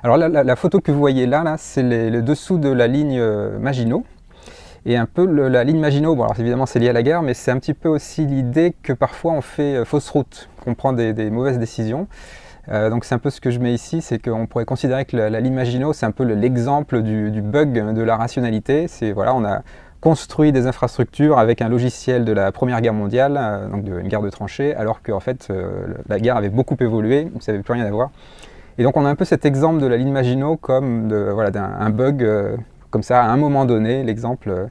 Alors là, la photo que vous voyez là c'est le dessous de la ligne Maginot. Et un peu la ligne Maginot, bon alors évidemment c'est lié à la gare, mais c'est un petit peu aussi l'idée que parfois on fait fausse route, qu'on prend des mauvaises décisions. Donc c'est un peu ce que je mets ici, c'est qu'on pourrait considérer que la ligne Maginot, c'est un peu l'exemple du bug de la rationalité. C'est voilà, on a construit des infrastructures avec un logiciel de la Première Guerre mondiale, donc une guerre de tranchées, alors qu'en fait la guerre avait beaucoup évolué, ça n'avait plus rien à voir. Et donc on a un peu cet exemple de la ligne Maginot comme voilà, d'un bug comme ça à un moment donné, l'exemple.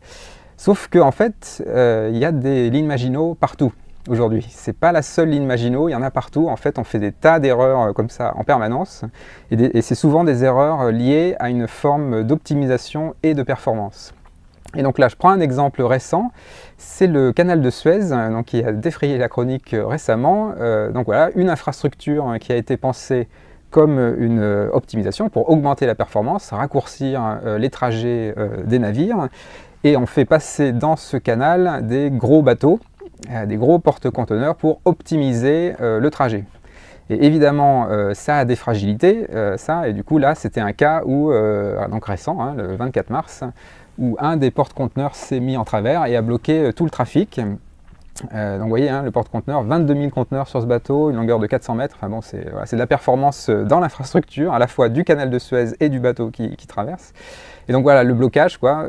Sauf qu'en fait, il y a des lignes Maginot partout aujourd'hui. C'est pas la seule ligne Maginot, il y en a partout. En fait, on fait des tas d'erreurs comme ça en permanence. Et c'est souvent des erreurs liées à une forme d'optimisation et de performance. Et donc là, je prends un exemple récent, c'est le canal de Suez, donc, qui a défrayé la chronique récemment. Donc voilà, une infrastructure qui a été pensée comme une optimisation pour augmenter la performance, raccourcir les trajets des navires. Et on fait passer dans ce canal des gros bateaux, des gros porte-conteneurs pour optimiser le trajet. Et évidemment, ça a des fragilités, et du coup là, c'était un cas où, donc récent, hein, le 24 mars, où un des porte-conteneurs s'est mis en travers et a bloqué tout le trafic. Donc vous voyez, hein, le porte-conteneurs, 22 000 conteneurs sur ce bateau, une longueur de 400 mètres. Enfin, bon, c'est de la performance dans l'infrastructure, à la fois du canal de Suez et du bateau qui traverse. Et donc voilà, le blocage, quoi,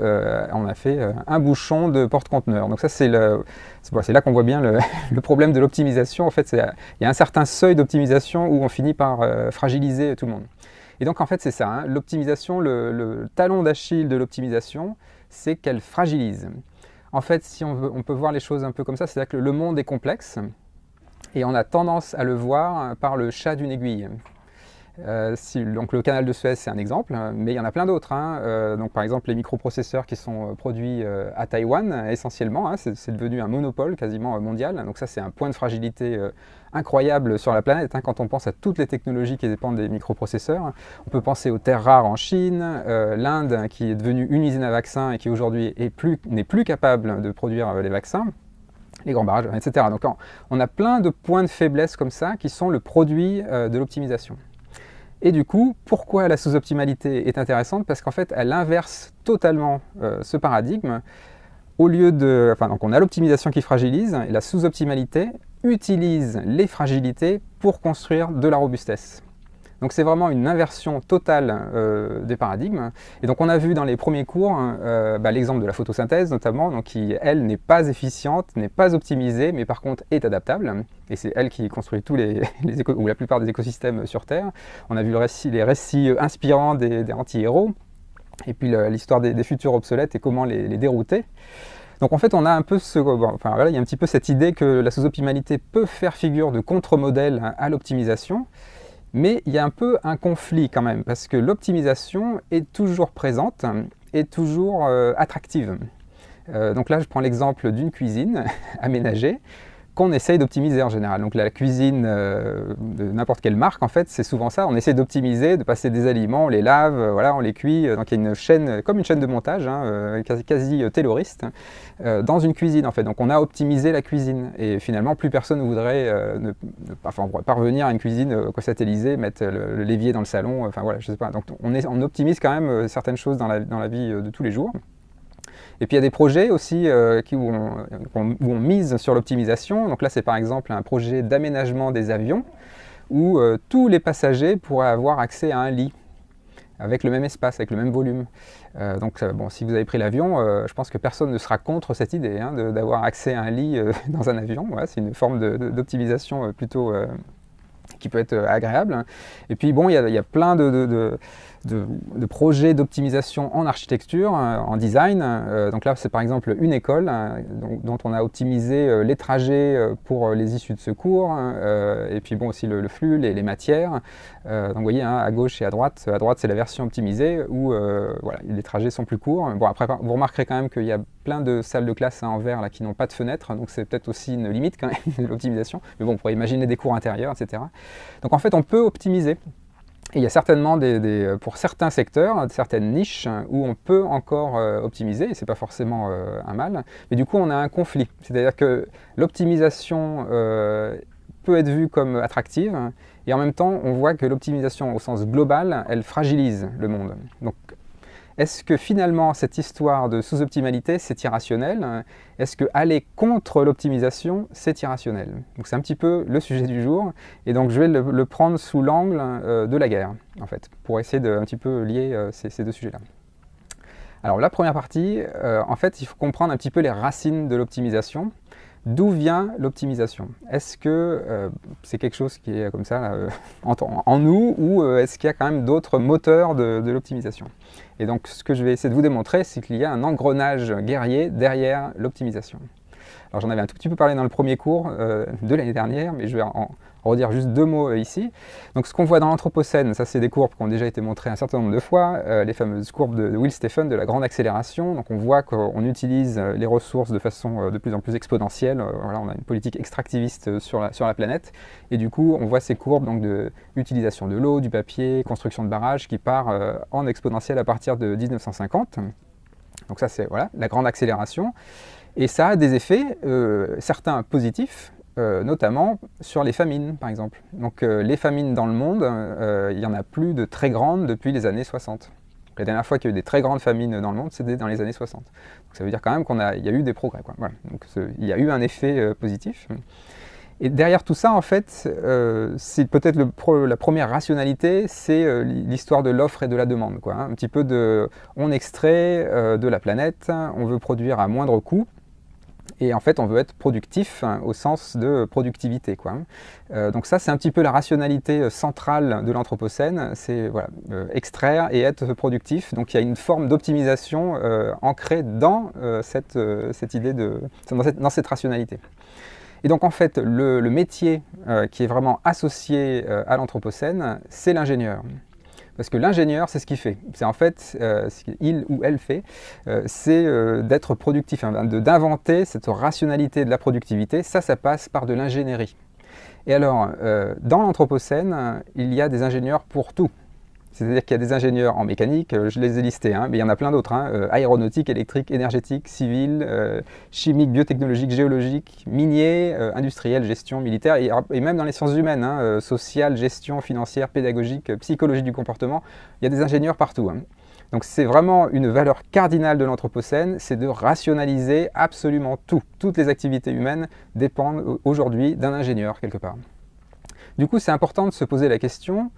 on a fait un bouchon de porte-conteneurs. Donc ça, c'est là qu'on voit bien le problème de l'optimisation. En fait, il y a un certain seuil d'optimisation où on finit par fragiliser tout le monde. Et donc en fait, c'est ça, hein, l'optimisation, le talon d'Achille de l'optimisation, c'est qu'elle fragilise. En fait, si on peut voir les choses un peu comme ça, c'est-à-dire que le monde est complexe et on a tendance à le voir par le chat d'une aiguille. Donc le canal de Suez, c'est un exemple, mais il y en a plein d'autres. Hein. Donc par exemple, les microprocesseurs qui sont produits à Taïwan, essentiellement, hein, c'est devenu un monopole quasiment mondial. Donc ça, c'est un point de fragilité incroyable sur la planète. Hein, quand on pense à toutes les technologies qui dépendent des microprocesseurs, on peut penser aux terres rares en Chine, l'Inde qui est devenue une usine à vaccins et qui aujourd'hui n'est plus capable de produire les vaccins, les grands barrages, etc. Donc on a plein de points de faiblesse comme ça qui sont le produit de l'optimisation. Et du coup, pourquoi la sous-optimalité est intéressante? Parce qu'en fait, elle inverse totalement ce paradigme. Au lieu de, donc on a l'optimisation qui fragilise, et la sous-optimalité utilise les fragilités pour construire de la robustesse. Donc c'est vraiment une inversion totale des paradigmes. Et donc on a vu dans les premiers cours l'exemple de la photosynthèse notamment, donc qui elle n'est pas efficiente, n'est pas optimisée, mais par contre est adaptable. Et c'est elle qui construit tous ou la plupart des écosystèmes sur Terre. On a vu les récits inspirants des anti-héros, et puis l'histoire des futurs obsolètes et comment les dérouter. Donc en fait, on a un peu il y a un petit peu cette idée que la sous-optimalité peut faire figure de contre-modèle à l'optimisation. Mais il y a un peu un conflit quand même, parce que l'optimisation est toujours présente et toujours attractive. Donc là, je prends l'exemple d'une cuisine aménagée qu'on essaye d'optimiser en général. Donc la cuisine de n'importe quelle marque, en fait, c'est souvent ça. On essaie d'optimiser, de passer des aliments, on les lave, voilà, on les cuit. Donc il y a une chaîne, comme une chaîne de montage, hein, quasi tayloriste, dans une cuisine, en fait. Donc on a optimisé la cuisine. Et finalement, plus personne ne voudrait on pourrait parvenir à une cuisine satellisée, mettre le l'évier dans le salon, enfin voilà, je sais pas. Donc on optimise quand même certaines choses dans la vie de tous les jours. Et puis il y a des projets aussi où on mise sur l'optimisation. Donc là, c'est par exemple un projet d'aménagement des avions où tous les passagers pourraient avoir accès à un lit avec le même espace, avec le même volume. Bon, si vous avez pris l'avion, je pense que personne ne sera contre cette idée hein, d'avoir accès à un lit dans un avion. Voilà, c'est une forme d'optimisation plutôt qui peut être agréable. Et puis bon, il y a plein de projets d'optimisation en architecture, en design. Donc là, c'est par exemple une école dont on a optimisé les trajets pour les issues de secours, et puis bon aussi le flux, les matières. Donc vous voyez, hein, à gauche et à droite, c'est la version optimisée où voilà, les trajets sont plus courts. Bon, après, vous remarquerez quand même qu'il y a plein de salles de classe en verre là, qui n'ont pas de fenêtres, donc c'est peut-être aussi une limite quand même de l'optimisation. Mais bon, on pourrait imaginer des cours intérieurs, etc. Donc en fait, on peut optimiser. Et il y a certainement pour certains secteurs, certaines niches où on peut encore optimiser, et ce n'est pas forcément un mal, mais du coup on a un conflit. C'est-à-dire que l'optimisation peut être vue comme attractive, et en même temps, on voit que l'optimisation au sens global, elle fragilise le monde. Donc, est-ce que finalement, cette histoire de sous-optimalité, c'est irrationnel? Est-ce que aller contre l'optimisation, c'est irrationnel? Donc c'est un petit peu le sujet du jour, et donc je vais le prendre sous l'angle de la guerre, en fait, pour essayer de un petit peu lier ces deux sujets-là. Alors la première partie, en fait, il faut comprendre un petit peu les racines de l'optimisation. D'où vient l'optimisation? Est-ce que c'est quelque chose qui est comme ça en nous, ou est-ce qu'il y a quand même d'autres moteurs de l'optimisation? Et donc ce que je vais essayer de vous démontrer, c'est qu'il y a un engrenage guerrier derrière l'optimisation. Alors j'en avais un tout petit peu parlé dans le premier cours de l'année dernière, mais je vais en redire juste deux mots ici. Donc ce qu'on voit dans l'Anthropocène, ça c'est des courbes qui ont déjà été montrées un certain nombre de fois, les fameuses courbes de Will Stephen de la grande accélération. Donc on voit qu'on utilise les ressources de façon de plus en plus exponentielle. Voilà, on a une politique extractiviste sur la planète, et du coup on voit ces courbes donc, de utilisation de l'eau, du papier, construction de barrages qui part en exponentielle à partir de 1950. Donc ça c'est voilà, la grande accélération. Et ça a des effets, certains positifs, notamment sur les famines, par exemple. Donc les famines dans le monde, il n'y en a plus de très grandes depuis les années 60. La dernière fois qu'il y a eu des très grandes famines dans le monde, c'était dans les années 60. Donc ça veut dire quand même qu'il y a eu des progrès, quoi. Voilà. Donc il y a eu un effet positif. Et derrière tout ça, en fait, c'est peut-être la première rationalité, c'est l'histoire de l'offre et de la demande, quoi, hein. Un petit peu de, on extrait de la planète, on veut produire à moindre coût, et en fait, on veut être productif au sens de productivité, quoi. Donc ça, c'est un petit peu la rationalité centrale de l'Anthropocène, c'est voilà, extraire et être productif. Donc il y a une forme d'optimisation ancrée dans cette idée dans cette rationalité. Et donc en fait, le métier qui est vraiment associé à l'Anthropocène, c'est l'ingénieur. Parce que l'ingénieur, c'est ce qu'il fait. C'est en fait, ce qu'il ou elle fait, c'est d'être productif, hein, d'inventer cette rationalité de la productivité. Ça passe par de l'ingénierie. Et alors, dans l'Anthropocène, il y a des ingénieurs pour tout. C'est-à-dire qu'il y a des ingénieurs en mécanique, je les ai listés, hein, mais il y en a plein d'autres, hein, aéronautique, électrique, énergétique, civil, chimique, biotechnologique, géologique, minier, industriel, gestion, militaire, et même dans les sciences humaines, hein, sociale, gestion, financière, pédagogique, psychologie du comportement, il y a des ingénieurs partout, hein. Donc c'est vraiment une valeur cardinale de l'Anthropocène, c'est de rationaliser absolument tout. Toutes les activités humaines dépendent aujourd'hui d'un ingénieur quelque part. Du coup, c'est important de se poser la question,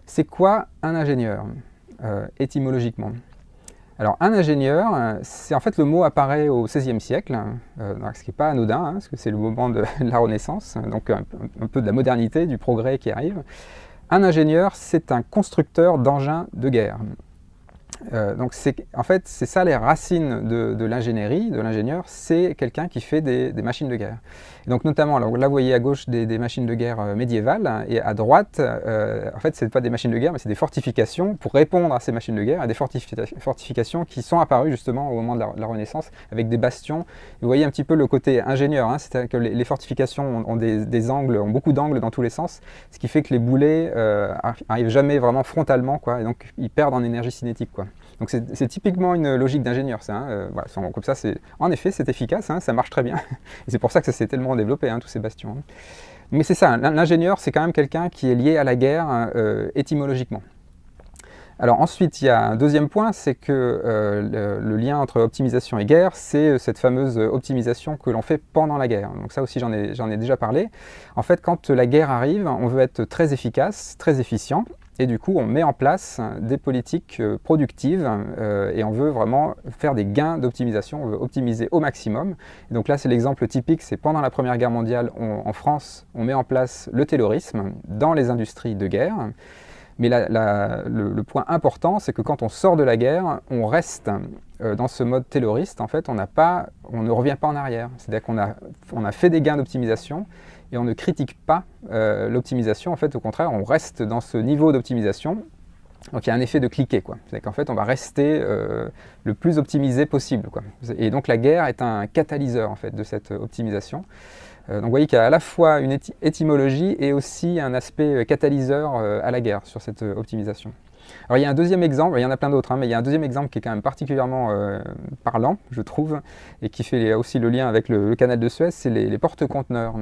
c'est quoi un ingénieur, étymologiquement? Alors un ingénieur, c'est en fait le mot apparaît au XVIe siècle, ce qui n'est pas anodin, hein, parce que c'est le moment de la Renaissance, donc un peu de la modernité, du progrès qui arrive. Un ingénieur, c'est un constructeur d'engins de guerre. Donc en fait, c'est ça les racines de l'ingénierie, de l'ingénieur, c'est quelqu'un qui fait des machines de guerre. Et donc notamment, alors là vous voyez à gauche des machines de guerre médiévales, et à droite, en fait c'est pas des machines de guerre, mais c'est des fortifications pour répondre à ces machines de guerre, à des fortifications qui sont apparues justement au moment de la Renaissance, avec des bastions. Vous voyez un petit peu le côté ingénieur, hein, c'est-à-dire que les fortifications ont des angles, ont beaucoup d'angles dans tous les sens, ce qui fait que les boulets arrivent jamais vraiment frontalement, quoi, et donc ils perdent en énergie cinétique, quoi. Donc c'est typiquement une logique d'ingénieur, ça, hein, voilà, comme ça, en effet c'est efficace, hein, ça marche très bien, et c'est pour ça que ça s'est tellement développé, hein, tous ces bastions, hein. Mais c'est ça, l'ingénieur c'est quand même quelqu'un qui est lié à la guerre étymologiquement. Alors ensuite, il y a un deuxième point, c'est que le lien entre optimisation et guerre, c'est cette fameuse optimisation que l'on fait pendant la guerre. Donc ça aussi, j'en ai déjà parlé. En fait, quand la guerre arrive, on veut être très efficace, très efficient, et du coup, on met en place des politiques productives et on veut vraiment faire des gains d'optimisation, on veut optimiser au maximum. Et donc là, c'est l'exemple typique, c'est pendant la Première Guerre mondiale, en France, on met en place le taylorisme dans les industries de guerre. Mais le point important, c'est que quand on sort de la guerre, on reste dans ce mode tayloriste. En fait, on ne revient pas en arrière. C'est-à-dire qu'on a fait des gains d'optimisation et on ne critique pas l'optimisation. En fait, au contraire, on reste dans ce niveau d'optimisation. Donc il y a un effet de cliquet, quoi. C'est-à-dire qu'en fait, on va rester le plus optimisé possible, quoi. Et donc la guerre est un catalyseur en fait, de cette optimisation. Donc vous voyez qu'il y a à la fois une étymologie et aussi un aspect catalyseur à la guerre sur cette optimisation. Alors il y a un deuxième exemple, il y en a plein d'autres, hein, mais il y a un deuxième exemple qui est quand même particulièrement parlant, je trouve, et qui fait aussi le lien avec le canal de Suez, c'est les porte-conteneurs.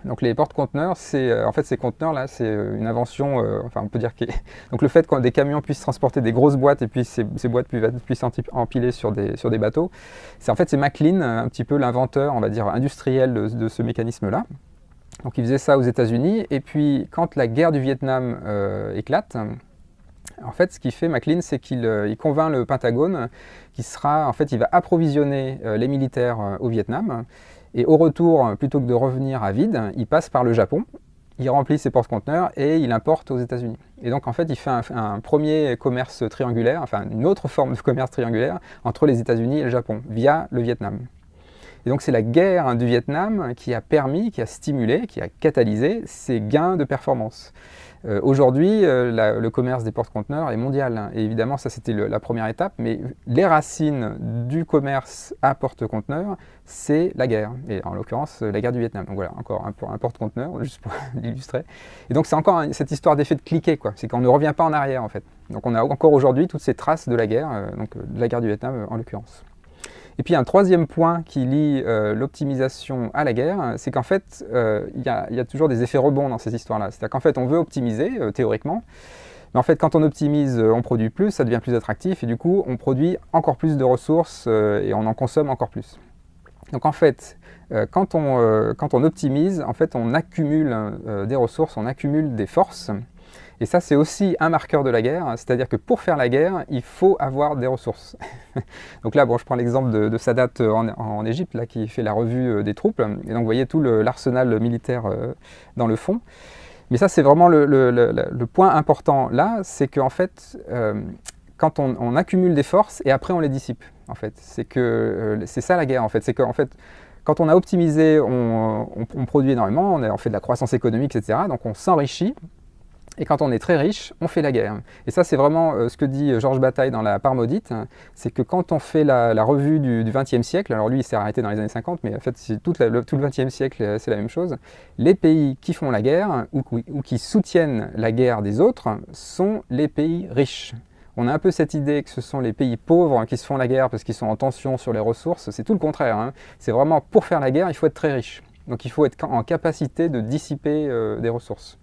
Donc les porte-conteneurs, en fait ces conteneurs-là, c'est une invention, enfin on peut dire que donc le fait que des camions puissent transporter des grosses boîtes et puis ces boîtes puissent empiler sur des bateaux, c'est en fait c'est McLean, un petit peu l'inventeur, on va dire industriel de ce mécanisme-là. Donc il faisait ça aux États-Unis, et puis quand la guerre du Vietnam éclate, en fait ce qu'il fait McLean, c'est qu'il convainc le Pentagone il va approvisionner les militaires au Vietnam. Et au retour, plutôt que de revenir à vide, il passe par le Japon, il remplit ses porte-conteneurs et il importe aux États-Unis. Et donc en fait, il fait un premier commerce triangulaire, enfin une autre forme de commerce triangulaire entre les États-Unis et le Japon, via le Vietnam. Et donc c'est la guerre du Vietnam qui a permis, qui a stimulé, qui a catalysé ces gains de performance. Aujourd'hui, le commerce des porte-conteneurs est mondial, hein, et évidemment ça c'était la première étape, mais les racines du commerce à porte-conteneurs, c'est la guerre, et en l'occurrence la guerre du Vietnam. Donc voilà, encore un porte-conteneur, juste pour l'illustrer. Et donc c'est encore cette histoire d'effet de cliquet, quoi. C'est qu'on ne revient pas en arrière en fait. Donc on a encore aujourd'hui toutes ces traces de la guerre, de la guerre du Vietnam en l'occurrence. Et puis un troisième point qui lie l'optimisation à la guerre, c'est qu'en fait, il y a toujours des effets rebonds dans ces histoires-là. C'est-à-dire qu'en fait, on veut optimiser, théoriquement, mais en fait, quand on optimise, on produit plus, ça devient plus attractif, et du coup, on produit encore plus de ressources et on en consomme encore plus. Donc en fait, quand on optimise, en fait, on accumule des ressources, on accumule des forces. Et ça, c'est aussi un marqueur de la guerre, c'est-à-dire que pour faire la guerre, il faut avoir des ressources. Donc là, bon, je prends l'exemple de Sadat en Égypte, là, qui fait la revue des troupes, et donc vous voyez tout l'arsenal militaire dans le fond. Mais ça, c'est vraiment le point important là, c'est qu'en fait, quand on accumule des forces et après on les dissipe, en fait. C'est ça la guerre, en fait. C'est qu'en fait, quand on a optimisé, on produit énormément, on fait de la croissance économique, etc. Donc on s'enrichit. Et quand on est très riche, on fait la guerre. Et ça, c'est vraiment ce que dit Georges Bataille dans La Part maudite, c'est que quand on fait la revue du XXe siècle, alors lui, il s'est arrêté dans les années 50, mais en fait, tout le XXe siècle, c'est la même chose, les pays qui font la guerre ou qui soutiennent la guerre des autres sont les pays riches. On a un peu cette idée que ce sont les pays pauvres qui se font la guerre parce qu'ils sont en tension sur les ressources. C'est tout le contraire, hein. C'est vraiment, pour faire la guerre, il faut être très riche. Donc il faut être en capacité de dissiper des ressources.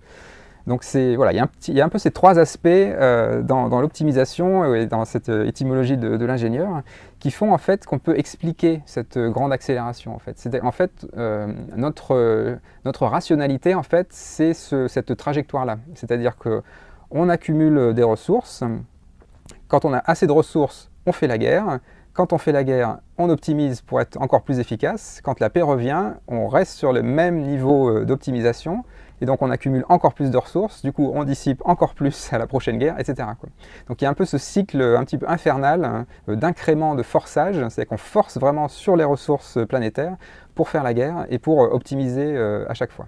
Donc voilà, il y a un peu ces trois aspects dans l'optimisation et dans cette étymologie de l'ingénieur qui font en fait qu'on peut expliquer cette grande accélération. En fait, notre rationalité en fait, c'est cette trajectoire-là. C'est-à-dire qu'on accumule des ressources. Quand on a assez de ressources, on fait la guerre. Quand on fait la guerre, on optimise pour être encore plus efficace. Quand la paix revient, on reste sur le même niveau d'optimisation. Et donc on accumule encore plus de ressources, du coup on dissipe encore plus à la prochaine guerre, etc. Donc il y a un peu ce cycle un petit peu infernal d'incrément de forçage, c'est-à-dire qu'on force vraiment sur les ressources planétaires pour faire la guerre et pour optimiser à chaque fois.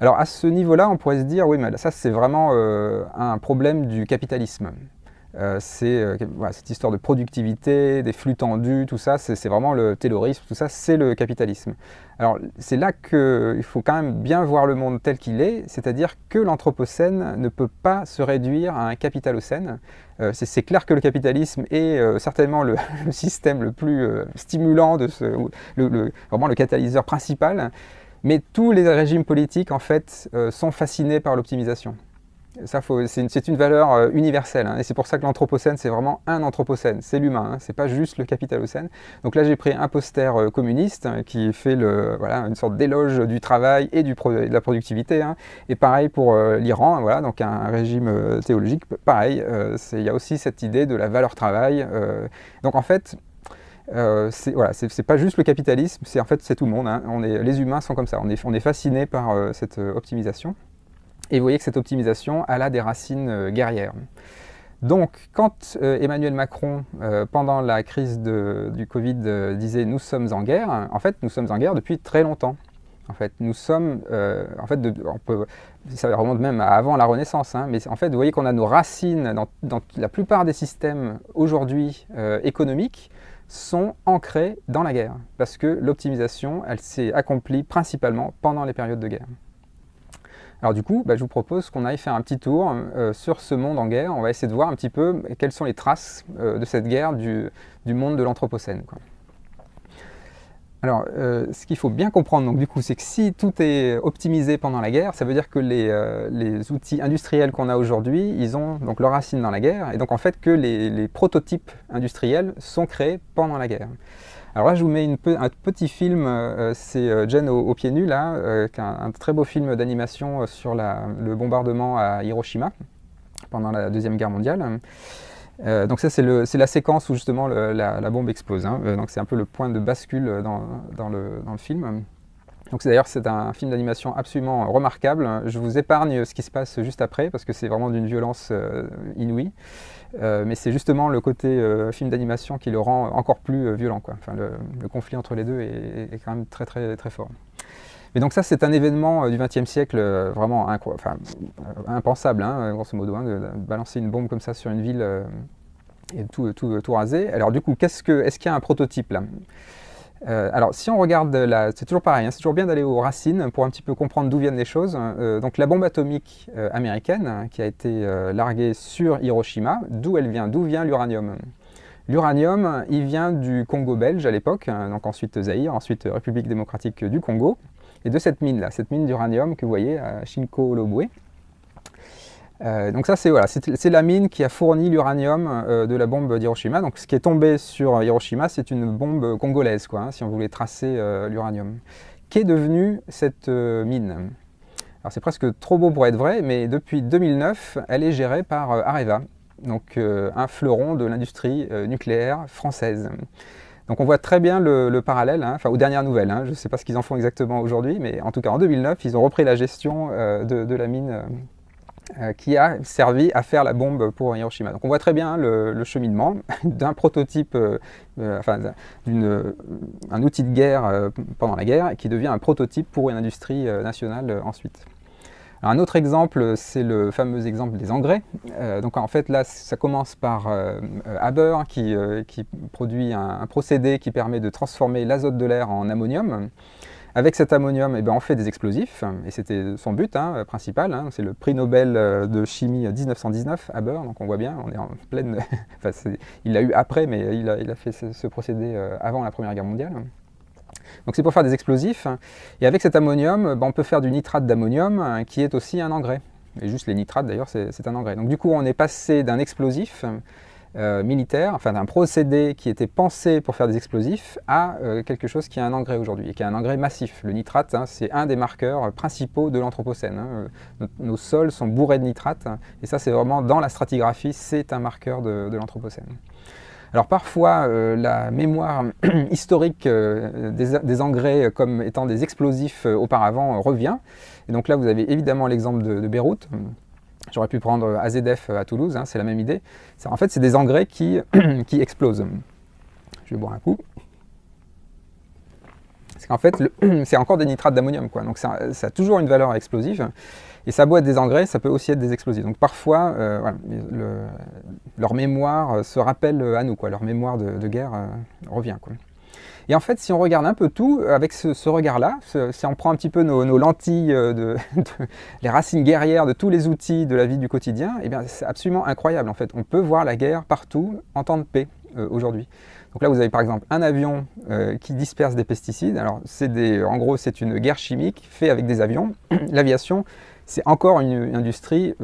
Alors à ce niveau-là, on pourrait se dire, oui, mais ça c'est vraiment un problème du capitalisme. Voilà, cette histoire de productivité, des flux tendus, tout ça, c'est vraiment le taylorisme, tout ça, c'est le capitalisme. Alors c'est là qu'il faut quand même bien voir le monde tel qu'il est, c'est-à-dire que l'anthropocène ne peut pas se réduire à un capitalocène. C'est clair que le capitalisme est certainement le système le plus stimulant, vraiment le catalyseur principal, mais tous les régimes politiques en fait sont fascinés par l'optimisation. C'est une valeur universelle, hein, et c'est pour ça que l'anthropocène, c'est vraiment un anthropocène, c'est l'humain, hein, c'est pas juste le capitalocène. Donc là, j'ai pris un poster communiste hein, qui fait voilà, une sorte d'éloge du travail et de la productivité, hein. Et pareil pour l'Iran, voilà, donc un régime théologique, pareil, il y a aussi cette idée de la valeur travail. Donc en fait, c'est pas juste le capitalisme, en fait c'est tout le monde, hein. Les humains sont comme ça, on est fascinés par cette optimisation. Et vous voyez que cette optimisation, elle a des racines guerrières. Donc, quand Emmanuel Macron, pendant la crise du Covid, disait « nous sommes en guerre », en fait, nous sommes en guerre depuis très longtemps. En fait, nous sommes, ça remonte même à avant la Renaissance, hein, mais en fait, vous voyez qu'on a nos racines dans la plupart des systèmes aujourd'hui économiques sont ancrés dans la guerre, parce que l'optimisation, elle s'est accomplie principalement pendant les périodes de guerre. Alors du coup, je vous propose qu'on aille faire un petit tour sur ce monde en guerre. On va essayer de voir un petit peu quelles sont les traces de cette guerre du monde de l'Anthropocène. Alors, ce qu'il faut bien comprendre, donc, du coup, c'est que si tout est optimisé pendant la guerre, ça veut dire que les outils industriels qu'on a aujourd'hui, ils ont donc leurs racines dans la guerre, et donc en fait que les prototypes industriels sont créés pendant la guerre. Alors là, je vous mets un petit film, c'est Jen aux pieds nus, là, qui est un très beau film d'animation sur le bombardement à Hiroshima pendant la Deuxième Guerre mondiale. Donc ça, c'est la séquence où justement la bombe explose, hein. Donc c'est un peu le point de bascule dans le film. Donc d'ailleurs, c'est un film d'animation absolument remarquable. Je vous épargne ce qui se passe juste après, parce que c'est vraiment d'une violence inouïe. Mais c'est justement le côté film d'animation qui le rend encore plus violent, quoi. Enfin, le conflit entre les deux est quand même très très très fort. Mais donc ça, c'est un événement du XXe siècle vraiment impensable, hein, grosso modo, hein, de balancer une bombe comme ça sur une ville et tout raser. Alors du coup, est-ce qu'il y a un prototype là? Alors si on regarde c'est toujours pareil, hein, c'est toujours bien d'aller aux racines pour un petit peu comprendre d'où viennent les choses. Donc la bombe atomique américaine qui a été larguée sur Hiroshima, d'où elle vient? D'où vient l'uranium? L'uranium, il vient du Congo belge à l'époque, donc ensuite Zaïre, ensuite République démocratique du Congo, et de cette mine-là, cette mine d'uranium que vous voyez à Shinkolobwe. Donc ça, c'est la mine qui a fourni l'uranium de la bombe d'Hiroshima. Donc ce qui est tombé sur Hiroshima, c'est une bombe congolaise, quoi, hein, si on voulait tracer l'uranium. Qu'est devenue cette mine? Alors c'est presque trop beau pour être vrai, mais depuis 2009, elle est gérée par Areva, donc un fleuron de l'industrie nucléaire française. Donc on voit très bien le parallèle, hein, enfin aux dernières nouvelles, hein, je ne sais pas ce qu'ils en font exactement aujourd'hui, mais en tout cas en 2009, ils ont repris la gestion de la mine qui a servi à faire la bombe pour Hiroshima. Donc on voit très bien le cheminement d'un prototype, un outil de guerre pendant la guerre, qui devient un prototype pour une industrie nationale ensuite. Alors, un autre exemple, c'est le fameux exemple des engrais. Donc en fait là, ça commence par Haber qui produit un procédé qui permet de transformer l'azote de l'air en ammonium. Avec cet ammonium, on fait des explosifs, et c'était son but principal, hein. C'est le prix Nobel de chimie 1919, Haber, donc on voit bien, on est en pleine... il l'a eu après, mais il a fait ce procédé avant la Première Guerre mondiale. Donc c'est pour faire des explosifs, et avec cet ammonium, on peut faire du nitrate d'ammonium, qui est aussi un engrais. Et juste les nitrates d'ailleurs, c'est un engrais. Donc du coup, on est passé d'un explosif militaire, enfin d'un procédé qui était pensé pour faire des explosifs, à quelque chose qui est un engrais aujourd'hui, et qui est un engrais massif. Le nitrate, hein, c'est un des marqueurs principaux de l'Anthropocène, hein. Nos sols sont bourrés de nitrate, et ça c'est vraiment dans la stratigraphie, c'est un marqueur de l'Anthropocène. Alors parfois, la mémoire historique des engrais comme étant des explosifs auparavant revient. Et donc là, vous avez évidemment l'exemple de Beyrouth. J'aurais pu prendre AZF à Toulouse, hein, c'est la même idée. En fait, c'est des engrais qui explosent. Je vais boire un coup. C'est qu'en fait, c'est encore des nitrates d'ammonium, quoi. Donc ça a toujours une valeur explosive. Et ça a beau être des engrais, ça peut aussi être des explosifs. Donc parfois, leur mémoire se rappelle à nous, quoi. Leur mémoire de guerre revient, quoi. Et en fait, si on regarde un peu tout, avec ce regard-là, si on prend un petit peu nos lentilles, les racines guerrières de tous les outils de la vie du quotidien, c'est absolument incroyable en fait. On peut voir la guerre partout en temps de paix aujourd'hui. Donc là, vous avez par exemple un avion qui disperse des pesticides. Alors, en gros, c'est une guerre chimique faite avec des avions. L'aviation, c'est encore une industrie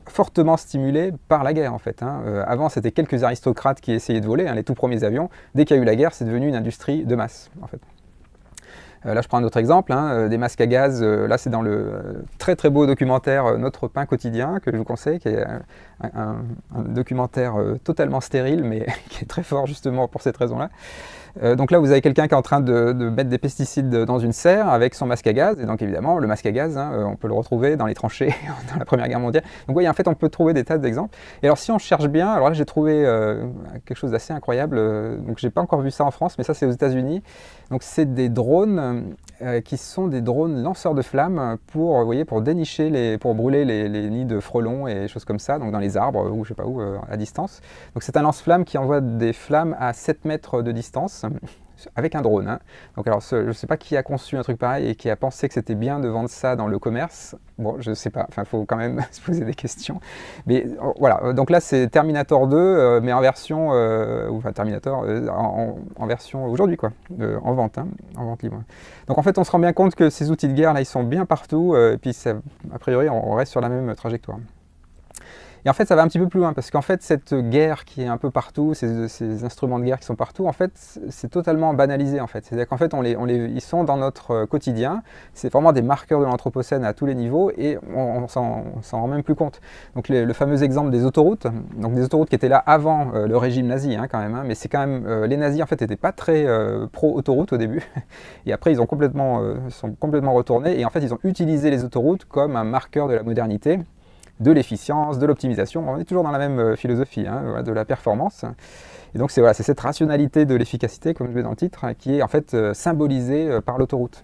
fortement stimulée par la guerre en fait, hein. Avant, c'était quelques aristocrates qui essayaient de voler, hein, les tout premiers avions. Dès qu'il y a eu la guerre, c'est devenu une industrie de masse en fait. Là, je prends un autre exemple, hein, des masques à gaz. Là, c'est dans le très très beau documentaire Notre pain quotidien, que je vous conseille, qui est un documentaire totalement stérile, mais qui est très fort justement pour cette raison-là. Donc là, vous avez quelqu'un qui est en train de mettre des pesticides dans une serre avec son masque à gaz. Et donc évidemment, le masque à gaz, hein, on peut le retrouver dans les tranchées dans la Première Guerre mondiale. Donc vous voyez, en fait, on peut trouver des tas d'exemples. Et alors si on cherche bien, alors là, j'ai trouvé quelque chose d'assez incroyable. Donc j'ai pas encore vu ça en France, mais ça, c'est aux États-Unis. Donc c'est des drones qui sont des drones lanceurs de flammes pour dénicher, pour brûler les nids de frelons et des choses comme ça, donc dans les arbres ou je sais pas où, à distance. Donc c'est un lance-flamme qui envoie des flammes à 7 mètres de distance. avec un drone. Hein. Donc alors je ne sais pas qui a conçu un truc pareil et qui a pensé que c'était bien de vendre ça dans le commerce. Bon, je ne sais pas, enfin il faut quand même se poser des questions. Mais voilà, donc là c'est Terminator 2, mais en version, enfin Terminator en version aujourd'hui quoi, en vente libre. Donc en fait on se rend bien compte que ces outils de guerre là ils sont bien partout, et puis ça, a priori on reste sur la même trajectoire. Et en fait, ça va un petit peu plus loin, parce qu'en fait, cette guerre qui est un peu partout, ces instruments de guerre qui sont partout, en fait, c'est totalement banalisé, en fait. C'est-à-dire qu'en fait, ils sont dans notre quotidien, c'est vraiment des marqueurs de l'Anthropocène à tous les niveaux, et on s'en rend même plus compte. Donc le fameux exemple des autoroutes, donc des autoroutes qui étaient là avant le régime nazi, hein, quand même, hein, mais c'est quand même, les nazis, en fait, n'étaient pas très pro-autoroute au début, et après, ils sont complètement retournés, et en fait, ils ont utilisé les autoroutes comme un marqueur de la modernité, de l'efficience, de l'optimisation. On est toujours dans la même philosophie, hein, voilà, de la performance. Et donc c'est voilà, cette rationalité de l'efficacité, comme je l'ai dans le titre, qui est en fait symbolisée par l'autoroute.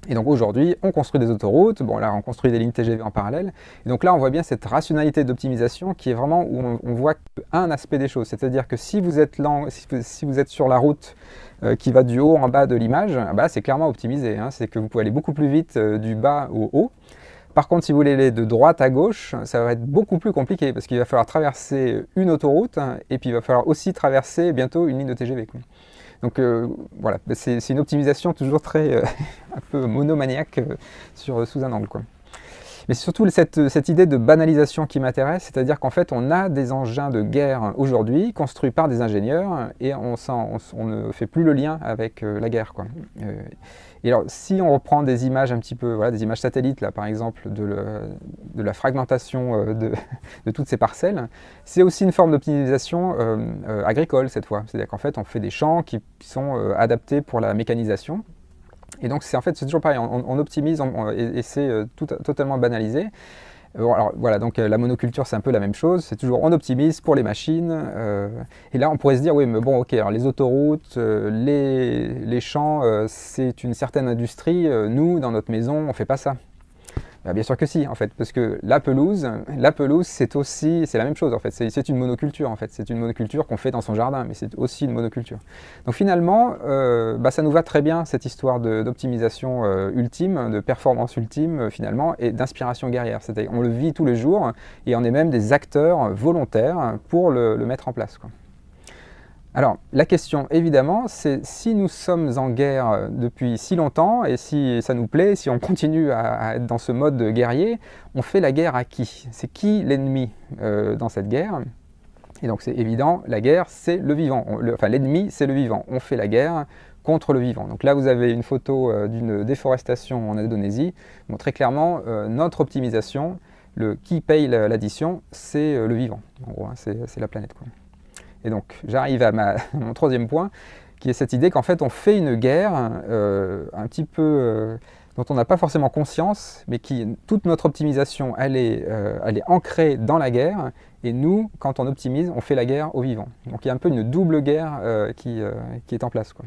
Et donc aujourd'hui, on construit des autoroutes, bon là on construit des lignes TGV en parallèle, et donc là on voit bien cette rationalité d'optimisation qui est vraiment où on voit un aspect des choses, c'est-à-dire que si vous êtes si vous êtes sur la route qui va du haut en bas de l'image, bah, c'est clairement optimisé, hein, c'est que vous pouvez aller beaucoup plus vite du bas au haut. Par contre, si vous voulez aller de droite à gauche, ça va être beaucoup plus compliqué parce qu'il va falloir traverser une autoroute et puis il va falloir aussi traverser bientôt une ligne de TGV. Quoi. Donc voilà, c'est une optimisation toujours très un peu monomaniaque sous un angle. Quoi. Mais c'est surtout cette idée de banalisation qui m'intéresse, c'est-à-dire qu'en fait on a des engins de guerre aujourd'hui construits par des ingénieurs et on ne fait plus le lien avec la guerre. Quoi. Et alors si on reprend des images un petit peu, voilà, des images satellites là par exemple de la fragmentation de toutes ces parcelles, c'est aussi une forme d'optimisation agricole cette fois, c'est-à-dire qu'en fait on fait des champs qui sont adaptés pour la mécanisation. Et donc c'est toujours pareil, on optimise et c'est totalement banalisé. Alors voilà, donc la monoculture c'est un peu la même chose, c'est toujours on optimise pour les machines. Et là on pourrait se dire oui mais bon ok, alors les autoroutes, les champs, c'est une certaine industrie, nous dans notre maison on ne fait pas ça. Bien sûr que si, en fait, parce que la pelouse c'est la même chose, en fait, c'est une monoculture, en fait, c'est une monoculture qu'on fait dans son jardin, mais c'est aussi une monoculture. Donc finalement, ça nous va très bien, cette histoire d'optimisation ultime, de performance ultime, finalement, et d'inspiration guerrière, c'est-à-dire on le vit tous les jours, et on est même des acteurs volontaires pour le mettre en place, quoi. Alors, la question, évidemment, c'est si nous sommes en guerre depuis si longtemps, et si ça nous plaît, si on continue à être dans ce mode guerrier, on fait la guerre à qui? C'est qui l'ennemi dans cette guerre? Et donc c'est évident, la guerre, c'est le vivant. L'ennemi, c'est le vivant. On fait la guerre contre le vivant. Donc là, vous avez une photo d'une déforestation en Indonésie. Bon, très clairement, notre optimisation, qui paye l'addition, c'est le vivant. En gros, hein, c'est la planète, quoi. Et donc j'arrive à mon troisième point, qui est cette idée qu'en fait on fait une guerre un petit peu dont on n'a pas forcément conscience, mais toute notre optimisation elle est ancrée dans la guerre, et nous, quand on optimise, on fait la guerre aux vivants. Donc il y a un peu une double guerre qui est en place, quoi.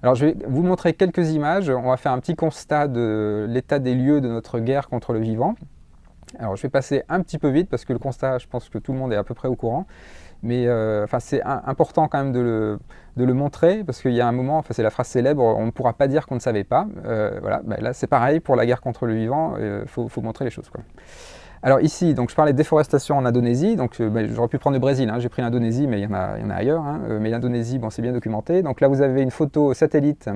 Alors je vais vous montrer quelques images, on va faire un petit constat de l'état des lieux de notre guerre contre le vivant. Alors je vais passer un petit peu vite parce que le constat, je pense que tout le monde est à peu près au courant. Mais c'est important quand même de le montrer, parce qu'il y a un moment, c'est la phrase célèbre, on ne pourra pas dire qu'on ne savait pas. Voilà, là c'est pareil pour la guerre contre le vivant, faut montrer les choses, quoi. Alors ici, donc, je parlais de déforestation en Indonésie, donc j'aurais pu prendre le Brésil, hein, j'ai pris l'Indonésie, mais il y en a ailleurs, hein, mais l'Indonésie, bon, c'est bien documenté. Donc là vous avez une photo satellite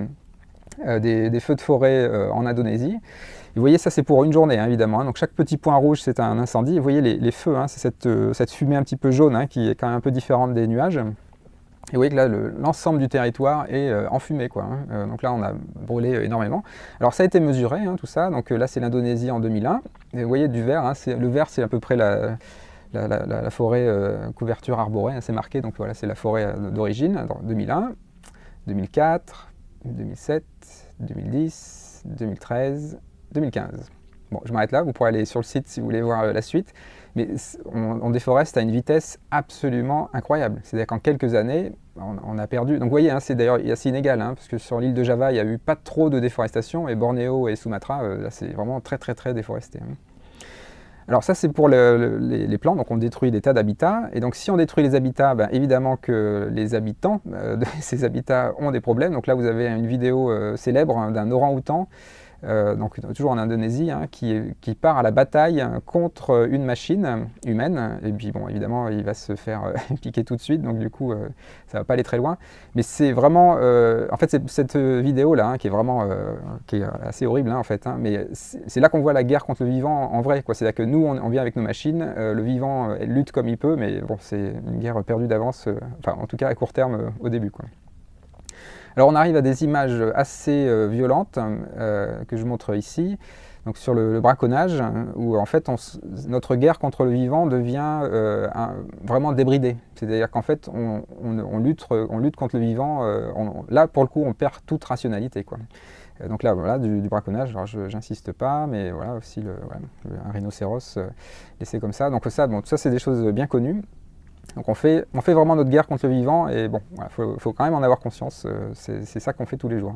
des feux de forêt en Indonésie. Et vous voyez, ça c'est pour une journée, hein, évidemment. Hein. Donc chaque petit point rouge c'est un incendie. Et vous voyez les feux, hein, c'est cette fumée un petit peu jaune, hein, qui est quand même un peu différente des nuages. Et vous voyez que là l'ensemble du territoire est enfumé, quoi, hein. Donc là on a brûlé énormément. Alors ça a été mesuré, hein, tout ça. Donc là c'est l'Indonésie en 2001. Et vous voyez du vert, hein, le vert c'est à peu près la forêt couverture arborée, hein, c'est marqué. Donc voilà, c'est la forêt d'origine, 2001, 2004, 2007, 2010, 2013, 2015. Bon, je m'arrête là, vous pourrez aller sur le site si vous voulez voir la suite. Mais on déforeste à une vitesse absolument incroyable. C'est-à-dire qu'en quelques années, on a perdu. Donc vous voyez, hein, c'est d'ailleurs assez inégal, hein, parce que sur l'île de Java, il n'y a eu pas trop de déforestation, et Bornéo et Sumatra, là c'est vraiment très très très déforesté, hein. Alors ça c'est pour les plans, donc on détruit des tas d'habitats, et donc si on détruit les habitats, ben, évidemment que les habitants de ces habitats ont des problèmes. Donc là vous avez une vidéo célèbre hein, d'un orang-outan, donc toujours en Indonésie, hein, qui part à la bataille contre une machine humaine, et puis bon évidemment il va se faire piquer tout de suite, donc du coup ça va pas aller très loin, mais c'est vraiment, en fait cette vidéo là, hein, qui est vraiment, qui est assez horrible hein, en fait, hein, mais c'est là qu'on voit la guerre contre le vivant en vrai, quoi. C'est-à-dire que nous on vient avec nos machines, le vivant lutte comme il peut, mais bon c'est une guerre perdue d'avance, enfin en tout cas à court terme au début, quoi. Alors on arrive à des images assez violentes que je montre ici, donc sur le braconnage, où en fait notre guerre contre le vivant devient vraiment débridée. C'est-à-dire qu'en fait on lutte contre le vivant, là pour le coup on perd toute rationalité, quoi. Donc là voilà du braconnage, alors j'insiste pas, mais voilà aussi un rhinocéros laissé comme ça. Donc ça, bon, tout ça c'est des choses bien connues. Donc on fait vraiment notre guerre contre le vivant, et bon, voilà, faut quand même en avoir conscience, c'est ça qu'on fait tous les jours.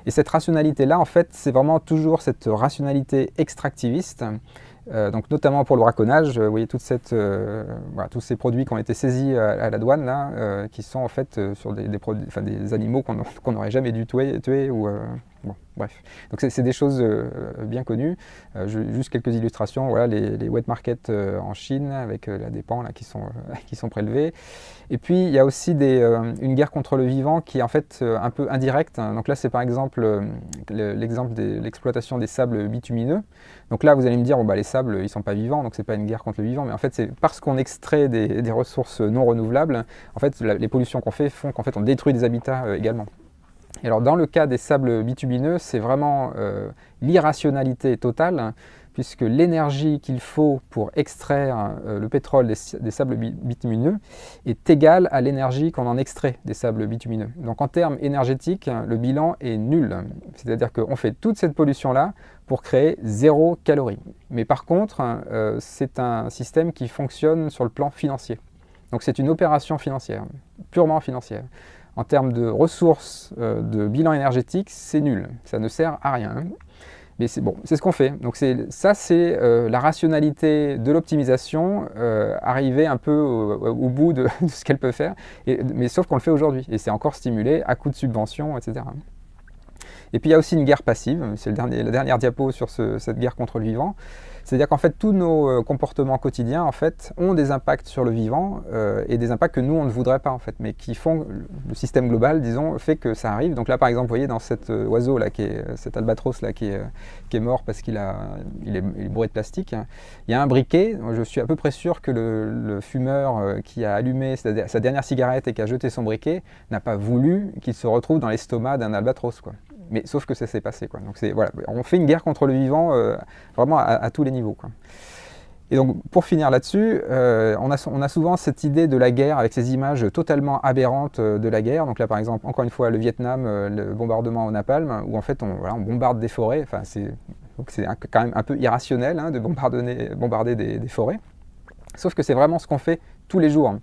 Et cette rationalité-là, en fait, c'est vraiment toujours cette rationalité extractiviste, donc notamment pour le braconnage, vous voyez voilà, tous ces produits qui ont été saisis à la douane, là, qui sont en fait sur des animaux qu'on n'aurait jamais dû tuer ou... Bon, bref. Donc c'est des choses bien connues. Juste quelques illustrations. Voilà les wet markets en Chine avec des pans là, qui sont prélevés. Et puis il y a aussi une guerre contre le vivant qui est en fait un peu indirecte. Donc là c'est par exemple l'exemple de l'exploitation des sables bitumineux. Donc là vous allez me dire bon, bah, les sables ils sont pas vivants, donc c'est pas une guerre contre le vivant. Mais en fait c'est parce qu'on extrait des ressources non renouvelables, en fait les pollutions qu'on fait font qu'en fait on détruit des habitats également. Et alors dans le cas des sables bitumineux, c'est vraiment l'irrationalité totale, puisque l'énergie qu'il faut pour extraire le pétrole des sables bitumineux est égale à l'énergie qu'on en extrait des sables bitumineux. Donc en termes énergétiques, le bilan est nul. C'est-à-dire qu'on fait toute cette pollution-là pour créer 0 calorie. Mais par contre, c'est un système qui fonctionne sur le plan financier. Donc c'est une opération financière, purement financière. En termes de ressources, de bilan énergétique, c'est nul, ça ne sert à rien. Mais c'est bon, c'est ce qu'on fait. Donc ça, c'est la rationalité de l'optimisation, arriver un peu au bout de ce qu'elle peut faire, mais sauf qu'on le fait aujourd'hui, et c'est encore stimulé à coup de subventions, etc. Et puis il y a aussi une guerre passive, c'est la dernière diapo sur cette guerre contre le vivant. C'est-à-dire qu'en fait, tous nos comportements quotidiens en fait, ont des impacts sur le vivant et des impacts que nous, on ne voudrait pas, en fait, mais qui font, le système global, disons, fait que ça arrive. Donc là, par exemple, vous voyez, dans cet oiseau, là, cet albatros là, qui est mort parce qu'il est bourré de plastique, hein, il y a un briquet. Je suis à peu près sûr que le fumeur qui a allumé sa dernière cigarette et qui a jeté son briquet n'a pas voulu qu'il se retrouve dans l'estomac d'un albatros, quoi. Mais sauf que ça s'est passé, quoi. Donc voilà, on fait une guerre contre le vivant vraiment à tous les niveaux, quoi. Et donc pour finir là-dessus, on a souvent cette idée de la guerre avec ces images totalement aberrantes de la guerre. Donc là par exemple, encore une fois, le Vietnam, le bombardement au napalm, où en fait on bombarde des forêts. Enfin, c'est quand même un peu irrationnel hein, de bombarder des forêts. Sauf que c'est vraiment ce qu'on fait tous les jours.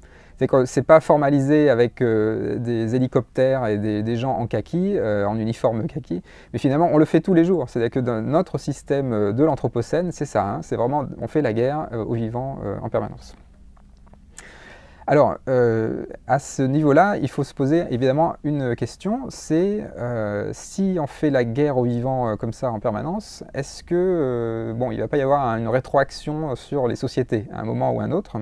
C'est pas formalisé avec des hélicoptères et des gens en kaki, en uniforme kaki, mais finalement on le fait tous les jours. C'est-à-dire que dans notre système de l'Anthropocène, c'est ça, hein, c'est vraiment, on fait la guerre aux vivants en permanence. Alors, à ce niveau-là, il faut se poser évidemment une question, c'est si on fait la guerre aux vivants comme ça en permanence, est-ce que, bon, il ne va pas y avoir une rétroaction sur les sociétés à un moment ou à un autre?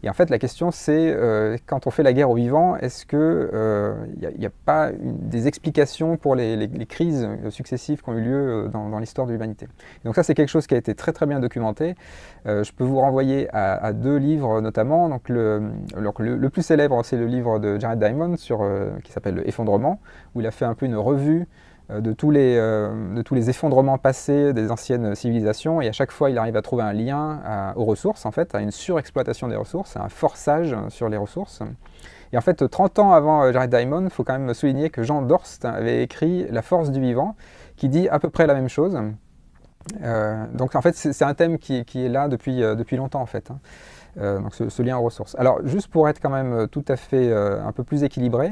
Et en fait, la question, c'est quand on fait la guerre aux vivants, est-ce qu'il n'y a pas des explications pour les crises successives qui ont eu lieu dans l'histoire de l'humanité? Donc ça, c'est quelque chose qui a été très très bien documenté. Je peux vous renvoyer à 2 livres notamment. Donc le plus célèbre, c'est le livre de Jared Diamond qui s'appelle Effondrement, où il a fait un peu une revue de tous les effondrements passés des anciennes civilisations, et à chaque fois il arrive à trouver un lien aux ressources, en fait, à une surexploitation des ressources, à un forçage sur les ressources. Et en fait, 30 ans avant Jared Diamond, il faut quand même souligner que Jean Dorst avait écrit La force du vivant, qui dit à peu près la même chose. Donc en fait, c'est un thème qui est là depuis longtemps, en fait, hein. Donc ce lien aux ressources. Alors juste pour être quand même tout à fait un peu plus équilibré,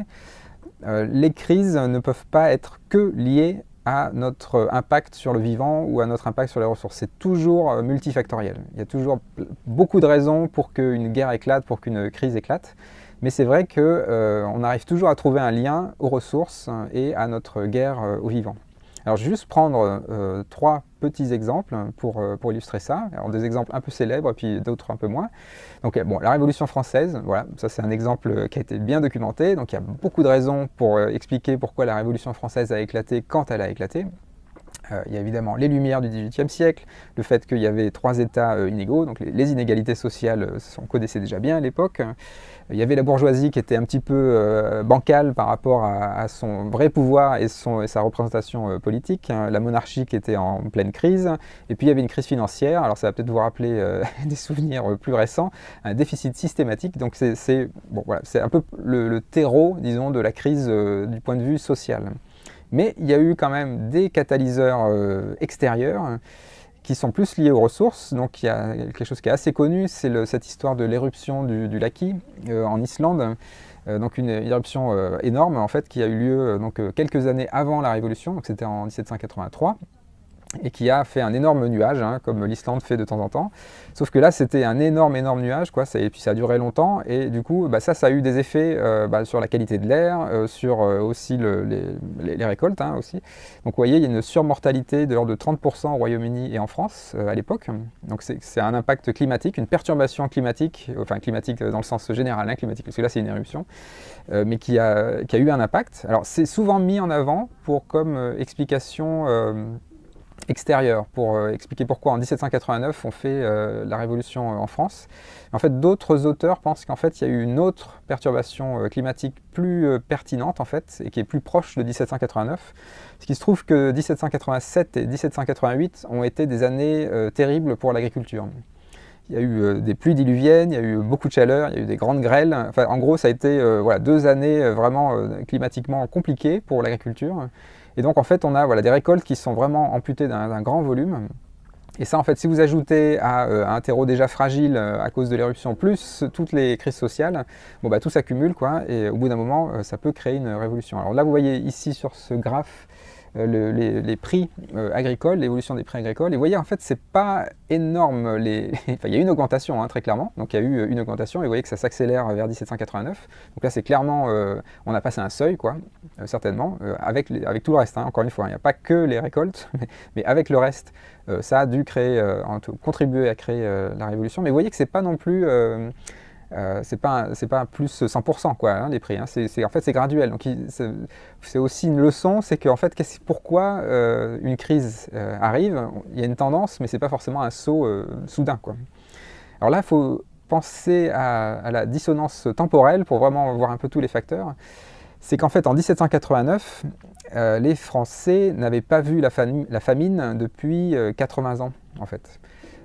les crises ne peuvent pas être que liées à notre impact sur le vivant ou à notre impact sur les ressources. C'est toujours multifactoriel. Il y a toujours beaucoup de raisons pour qu'une guerre éclate, pour qu'une crise éclate. Mais c'est vrai qu'on arrive toujours à trouver un lien aux ressources et à notre guerre au vivant. Alors je vais juste prendre 3 petits exemples pour illustrer ça. Alors des exemples un peu célèbres, puis d'autres un peu moins. Donc bon, la Révolution française, voilà, ça c'est un exemple qui a été bien documenté. Donc il y a beaucoup de raisons pour expliquer pourquoi la Révolution française a éclaté quand elle a éclaté. Il y a évidemment les Lumières du XVIIIe siècle, le fait qu'il y avait 3 États inégaux, donc les inégalités sociales, on connaissait déjà bien à l'époque. Il y avait la bourgeoisie qui était un petit peu bancale par rapport à son vrai pouvoir et sa représentation politique, la monarchie qui était en pleine crise, et puis il y avait une crise financière, alors ça va peut-être vous rappeler des souvenirs plus récents, un déficit systématique, donc c'est bon, voilà, un peu le terreau, disons, de la crise du point de vue social. Mais il y a eu quand même des catalyseurs extérieurs qui sont plus liés aux ressources. Donc il y a quelque chose qui est assez connu, c'est cette histoire de l'éruption du Laki en Islande. Donc une éruption énorme en fait qui a eu lieu quelques années avant la Révolution, donc c'était en 1783. Et qui a fait un énorme nuage, hein, comme l'Islande fait de temps en temps. Sauf que là, c'était un énorme nuage, quoi, et puis ça a duré longtemps, et du coup, ça a eu des effets sur la qualité de l'air, sur aussi les récoltes, hein, aussi. Donc vous voyez, il y a une surmortalité de l'ordre de 30% au Royaume-Uni et en France à l'époque. Donc c'est un impact climatique, une perturbation climatique, enfin climatique dans le sens général, hein, climatique, parce que là c'est une éruption, mais qui a eu un impact. Alors c'est souvent mis en avant comme explication extérieure pour expliquer pourquoi en 1789 on fait la Révolution en France. En fait, d'autres auteurs pensent qu'en fait il y a eu une autre perturbation climatique plus pertinente en fait et qui est plus proche de 1789. Ce qui se trouve que 1787 et 1788 ont été des années terribles pour l'agriculture. Il y a eu des pluies diluviennes, il y a eu beaucoup de chaleur, il y a eu des grandes grêles. Enfin, en gros, ça a été voilà, 2 années vraiment climatiquement compliquées pour l'agriculture. Et donc en fait on a des récoltes qui sont vraiment amputées d'un grand volume. Et ça en fait si vous ajoutez à un terreau déjà fragile à cause de l'éruption, plus toutes les crises sociales, bon, tout s'accumule quoi, et au bout d'un moment ça peut créer une révolution. Alors là vous voyez ici sur ce graphe les prix agricoles, l'évolution des prix agricoles, et vous voyez en fait c'est pas énorme, enfin, il y a eu une augmentation hein, très clairement, donc il y a eu une augmentation et vous voyez que ça s'accélère vers 1789, donc là c'est clairement, on a passé un seuil quoi, certainement, avec tout le reste, hein, encore une fois, il n'y a pas que les récoltes, mais avec le reste, ça a dû contribuer à créer la révolution, mais vous voyez que c'est pas non plus... c'est pas plus 100% quoi, hein, les prix, hein. En fait c'est graduel, donc c'est aussi une leçon, c'est qu'en fait pourquoi une crise arrive, il y a une tendance mais c'est pas forcément un saut soudain quoi. Alors là il faut penser à la dissonance temporelle pour vraiment voir un peu tous les facteurs. C'est qu'en fait en 1789 les Français n'avaient pas vu la famine depuis 80 ans en fait.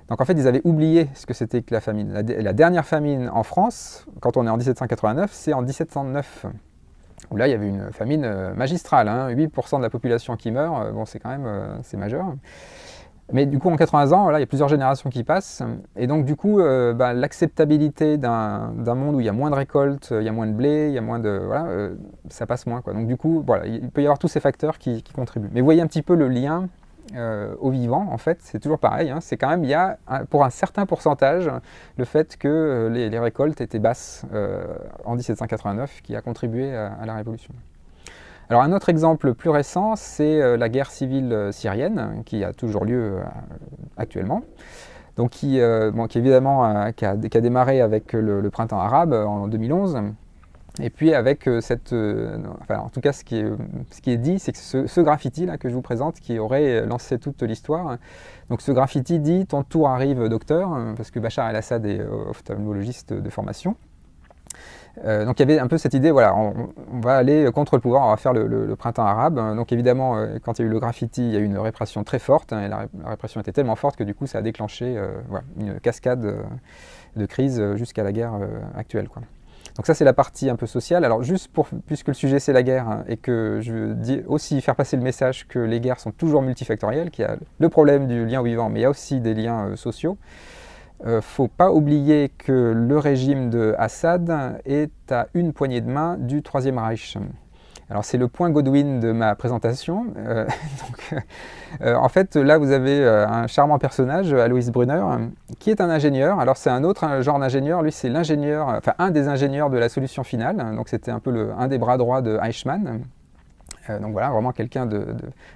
Donc en fait, ils avaient oublié ce que c'était que la famine. La dernière famine en France, quand on est en 1789, c'est en 1709. Où là, il y avait une famine magistrale, hein, 8% de la population qui meurt, bon, c'est quand même c'est majeur. Mais du coup, en 80 ans, voilà, il y a plusieurs générations qui passent. Et donc, du coup, l'acceptabilité d'un monde où il y a moins de récoltes, il y a moins de blé, il y a moins de... Voilà, ça passe moins, quoi. Donc, du coup, voilà, il peut y avoir tous ces facteurs qui contribuent. Mais vous voyez un petit peu le lien au vivant, en fait, c'est toujours pareil, hein, c'est quand même, il y a pour un certain pourcentage le fait que les récoltes étaient basses en 1789 qui a contribué à la Révolution. Alors un autre exemple plus récent, c'est la guerre civile syrienne qui a toujours lieu actuellement. Donc qui évidemment qui a démarré avec le printemps arabe en 2011. Et puis avec enfin, en tout cas ce qui est dit, c'est que ce graffiti là que je vous présente, qui aurait lancé toute l'histoire, donc ce graffiti dit « Ton tour arrive docteur », parce que Bachar el-Assad est ophtalmologiste de formation. Donc il y avait un peu cette idée, voilà, on va aller contre le pouvoir, on va faire le printemps arabe. Donc évidemment, quand il y a eu le graffiti, il y a eu une répression très forte, hein, et la répression était tellement forte que du coup ça a déclenché voilà, une cascade de crise jusqu'à la guerre actuelle, quoi. Donc ça c'est la partie un peu sociale. Alors juste puisque le sujet c'est la guerre, hein, et que je veux aussi faire passer le message que les guerres sont toujours multifactorielles, qu'il y a le problème du lien au vivant, mais il y a aussi des liens sociaux. Faut pas oublier que le régime de Assad est à une poignée de main du Troisième Reich. Alors c'est le point Godwin de ma présentation. En fait, là vous avez un charmant personnage, Alois Brunner, qui est un ingénieur. Alors c'est un autre genre d'ingénieur, lui c'est l'ingénieur, enfin un des ingénieurs de la solution finale. Donc c'était un peu un des bras droits de Eichmann. Donc voilà, vraiment quelqu'un de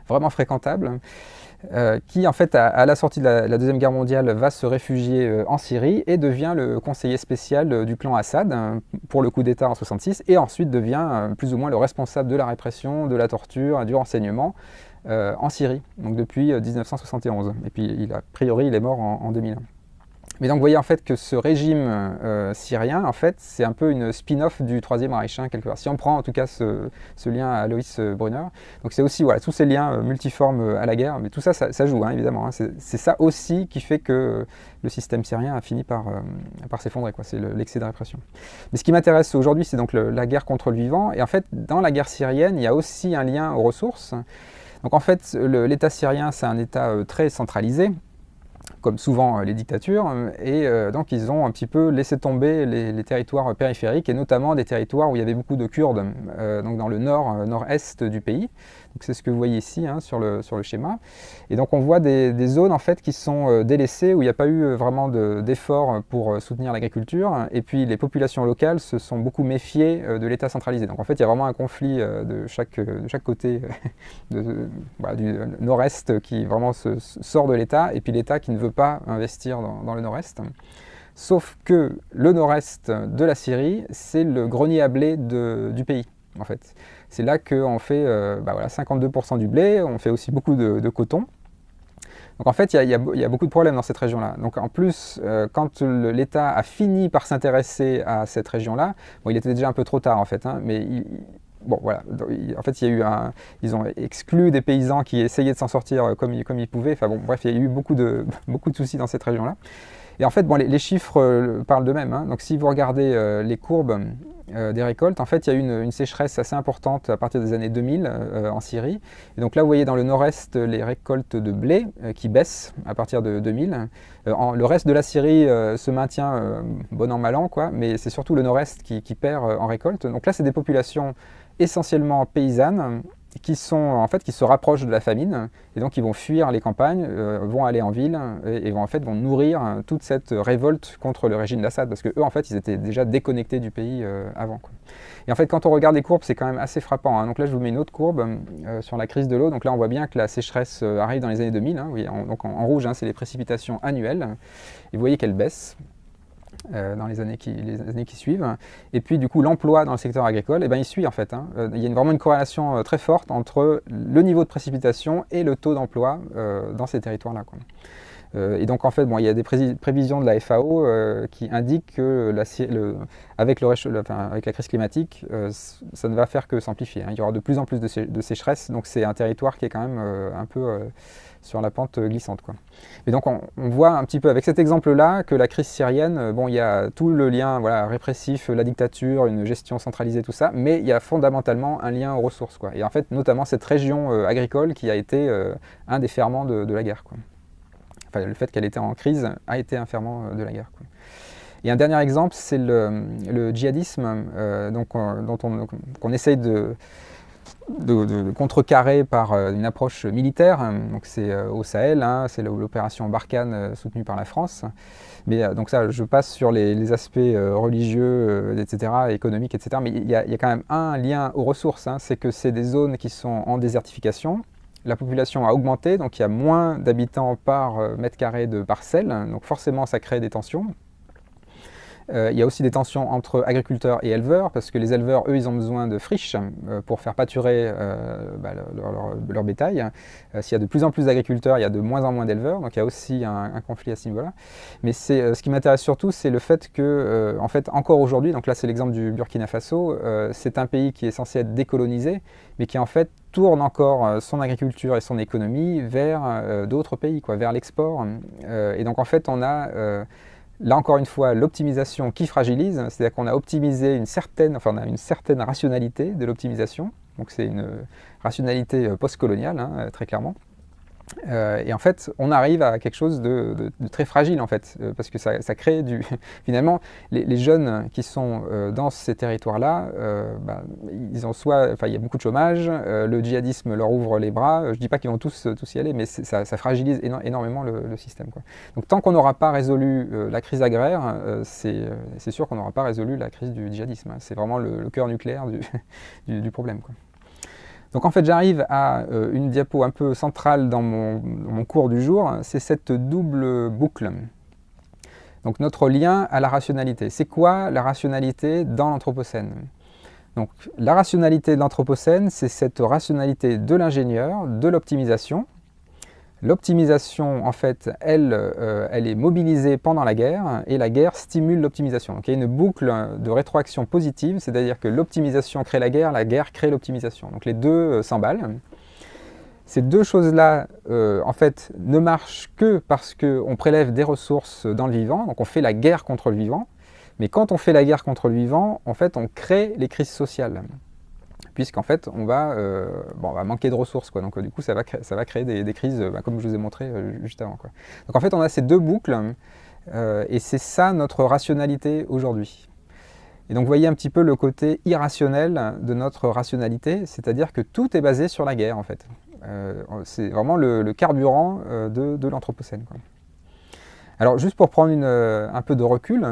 vraiment fréquentable. Qui en fait à la sortie de la Deuxième Guerre mondiale va se réfugier en Syrie et devient le conseiller spécial du clan Assad pour le coup d'État en 1966 et ensuite devient plus ou moins le responsable de la répression, de la torture, du renseignement en Syrie, donc depuis 1971. Et puis a priori il est mort en 2001. Mais donc vous voyez en fait que ce régime syrien, en fait, c'est un peu une spin-off du Troisième Reich, quelque part. Si on prend en tout cas ce lien à Alois Brunner, donc c'est aussi voilà, tous ces liens multiformes à la guerre, mais tout ça, ça joue évidemment. C'est ça aussi qui fait que le système syrien a fini par s'effondrer, c'est l'excès de répression. Mais ce qui m'intéresse aujourd'hui, c'est donc la guerre contre le vivant. Et en fait, dans la guerre syrienne, il y a aussi un lien aux ressources. Donc en fait, l'État syrien, c'est un État très centralisé, comme souvent les dictatures, et donc ils ont un petit peu laissé tomber les territoires périphériques, et notamment des territoires où il y avait beaucoup de Kurdes, donc dans le nord-est du pays. Donc c'est ce que vous voyez ici sur le schéma. Et donc on voit des zones en fait qui sont délaissées, où il n'y a pas eu vraiment d'efforts pour soutenir l'agriculture, et puis les populations locales se sont beaucoup méfiées de l'État centralisé. Donc en fait il y a vraiment un conflit de chaque côté du nord-est qui vraiment sort de l'État, et puis l'État qui ne veut pas investir dans le nord-est. Sauf que le nord-est de la Syrie, c'est le grenier à blé du pays, en fait. C'est là qu'on fait 52% du blé, on fait aussi beaucoup de coton. Donc en fait, il y a beaucoup de problèmes dans cette région-là. Donc en plus, quand l'État a fini par s'intéresser à cette région-là, il était déjà un peu trop tard en fait, mais bon, voilà. En fait, ils ont exclu des paysans qui essayaient de s'en sortir comme ils pouvaient. Enfin bon, bref, il y a eu beaucoup de soucis dans cette région-là. Et en fait, les chiffres parlent d'eux-mêmes. Donc si vous regardez les courbes des récoltes, en fait, il y a eu une sécheresse assez importante à partir des années 2000 en Syrie. Et donc là, vous voyez dans le nord-est les récoltes de blé qui baissent à partir de 2000. Le reste de la Syrie se maintient bon an, mal an, mais c'est surtout le nord-est qui perd en récolte. Donc là, c'est des populations essentiellement paysannes qui se rapprochent de la famine, et donc ils vont fuir les campagnes, vont aller en ville et vont nourrir toute cette révolte contre le régime d'Assad, parce que eux en fait ils étaient déjà déconnectés du pays avant. Et en fait quand on regarde les courbes, c'est quand même assez frappant. Donc là je vous mets une autre courbe sur la crise de l'eau. Donc là on voit bien que la sécheresse arrive dans les années 2000. Donc en rouge c'est les précipitations annuelles, et vous voyez qu'elles baissent dans les années qui suivent. Et puis du coup l'emploi dans le secteur agricole, il suit en fait. Il y a vraiment une corrélation très forte entre le niveau de précipitation et le taux d'emploi dans ces territoires-là. Et donc en fait, il y a des prévisions de la FAO qui indiquent que avec la crise climatique, ça ne va faire que s'amplifier. Il y aura de plus en plus de sécheresse, donc c'est un territoire qui est quand même un peu sur la pente glissante. Et donc on voit un petit peu avec cet exemple-là que la crise syrienne, il y a tout le lien répressif, la dictature, une gestion centralisée, tout ça, mais il y a fondamentalement un lien aux ressources. Et en fait, notamment cette région agricole qui a été un des ferments de la guerre. Enfin, le fait qu'elle était en crise a été un ferment de la guerre. Et un dernier exemple, c'est le djihadisme qu'on essaye de contrecarrer par une approche militaire. Donc c'est au Sahel, c'est l'opération Barkhane soutenue par la France. Mais donc ça, je passe sur les aspects religieux, etc., économiques, etc. Mais il y a quand même un lien aux ressources, c'est que c'est des zones qui sont en désertification. La population a augmenté, donc il y a moins d'habitants par mètre carré de parcelle, donc forcément ça crée des tensions. Il y a aussi des tensions entre agriculteurs et éleveurs, parce que les éleveurs, eux, ils ont besoin de friches pour faire pâturer leur bétail. S'il y a de plus en plus d'agriculteurs, il y a de moins en moins d'éleveurs, donc il y a aussi un conflit à ce niveau-là. Mais ce qui m'intéresse surtout, c'est le fait que, en fait, encore aujourd'hui, donc là c'est l'exemple du Burkina Faso, c'est un pays qui est censé être décolonisé, mais qui en fait tourne encore son agriculture et son économie vers d'autres pays, vers l'export. Et donc en fait, on a là encore une fois l'optimisation qui fragilise, c'est-à-dire qu'on a optimisé une certaine rationalité de l'optimisation, donc c'est une rationalité postcoloniale, très clairement. Et en fait, on arrive à quelque chose de très fragile, en fait, parce que ça crée du... Finalement, les jeunes qui sont dans ces territoires-là, ils ont soit... Enfin, il y a beaucoup de chômage, le djihadisme leur ouvre les bras. Je ne dis pas qu'ils vont tous y aller, mais ça fragilise énormément le système, quoi. Donc, tant qu'on n'aura pas résolu la crise agraire, c'est sûr qu'on n'aura pas résolu la crise du djihadisme, hein. C'est vraiment le cœur nucléaire du problème, quoi. Donc en fait, j'arrive à une diapo un peu centrale dans mon cours du jour, c'est cette double boucle. Donc notre lien à la rationalité. C'est quoi la rationalité dans l'Anthropocène? Donc la rationalité de l'Anthropocène, c'est cette rationalité de l'ingénieur, de l'optimisation. L'optimisation, en fait, elle est mobilisée pendant la guerre et la guerre stimule l'optimisation. Donc il y a une boucle de rétroaction positive, c'est-à-dire que l'optimisation crée la guerre crée l'optimisation. Donc les deux s'emballent. Ces deux choses-là, en fait, ne marchent que parce qu'on prélève des ressources dans le vivant, donc on fait la guerre contre le vivant. Mais quand on fait la guerre contre le vivant, en fait, on crée les crises sociales. Puisqu'en fait, on va manquer de ressources, quoi. Donc du coup, ça va créer des crises, comme je vous ai montré juste avant, quoi. Donc en fait, on a ces deux boucles, et c'est ça notre rationalité aujourd'hui. Et donc vous voyez un petit peu le côté irrationnel de notre rationalité, c'est-à-dire que tout est basé sur la guerre, en fait. C'est vraiment le carburant de l'Anthropocène, quoi. Alors juste pour prendre un peu de recul,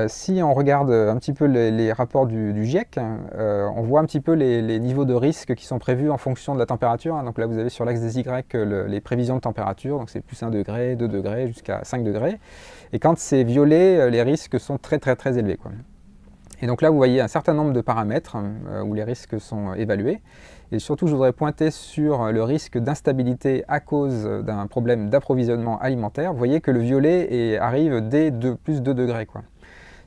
si on regarde un petit peu les rapports du GIEC, on voit un petit peu les niveaux de risque qui sont prévus en fonction de la température, hein. Donc là, vous avez sur l'axe des Y les prévisions de température, donc c'est plus 1 degré, 2 degrés, jusqu'à 5 degrés. Et quand c'est violet, les risques sont très très très élevés, quoi. Et donc là, vous voyez un certain nombre de paramètres où les risques sont évalués. Et surtout, je voudrais pointer sur le risque d'instabilité à cause d'un problème d'approvisionnement alimentaire. Vous voyez que le violet arrive dès plus 2 degrés, quoi.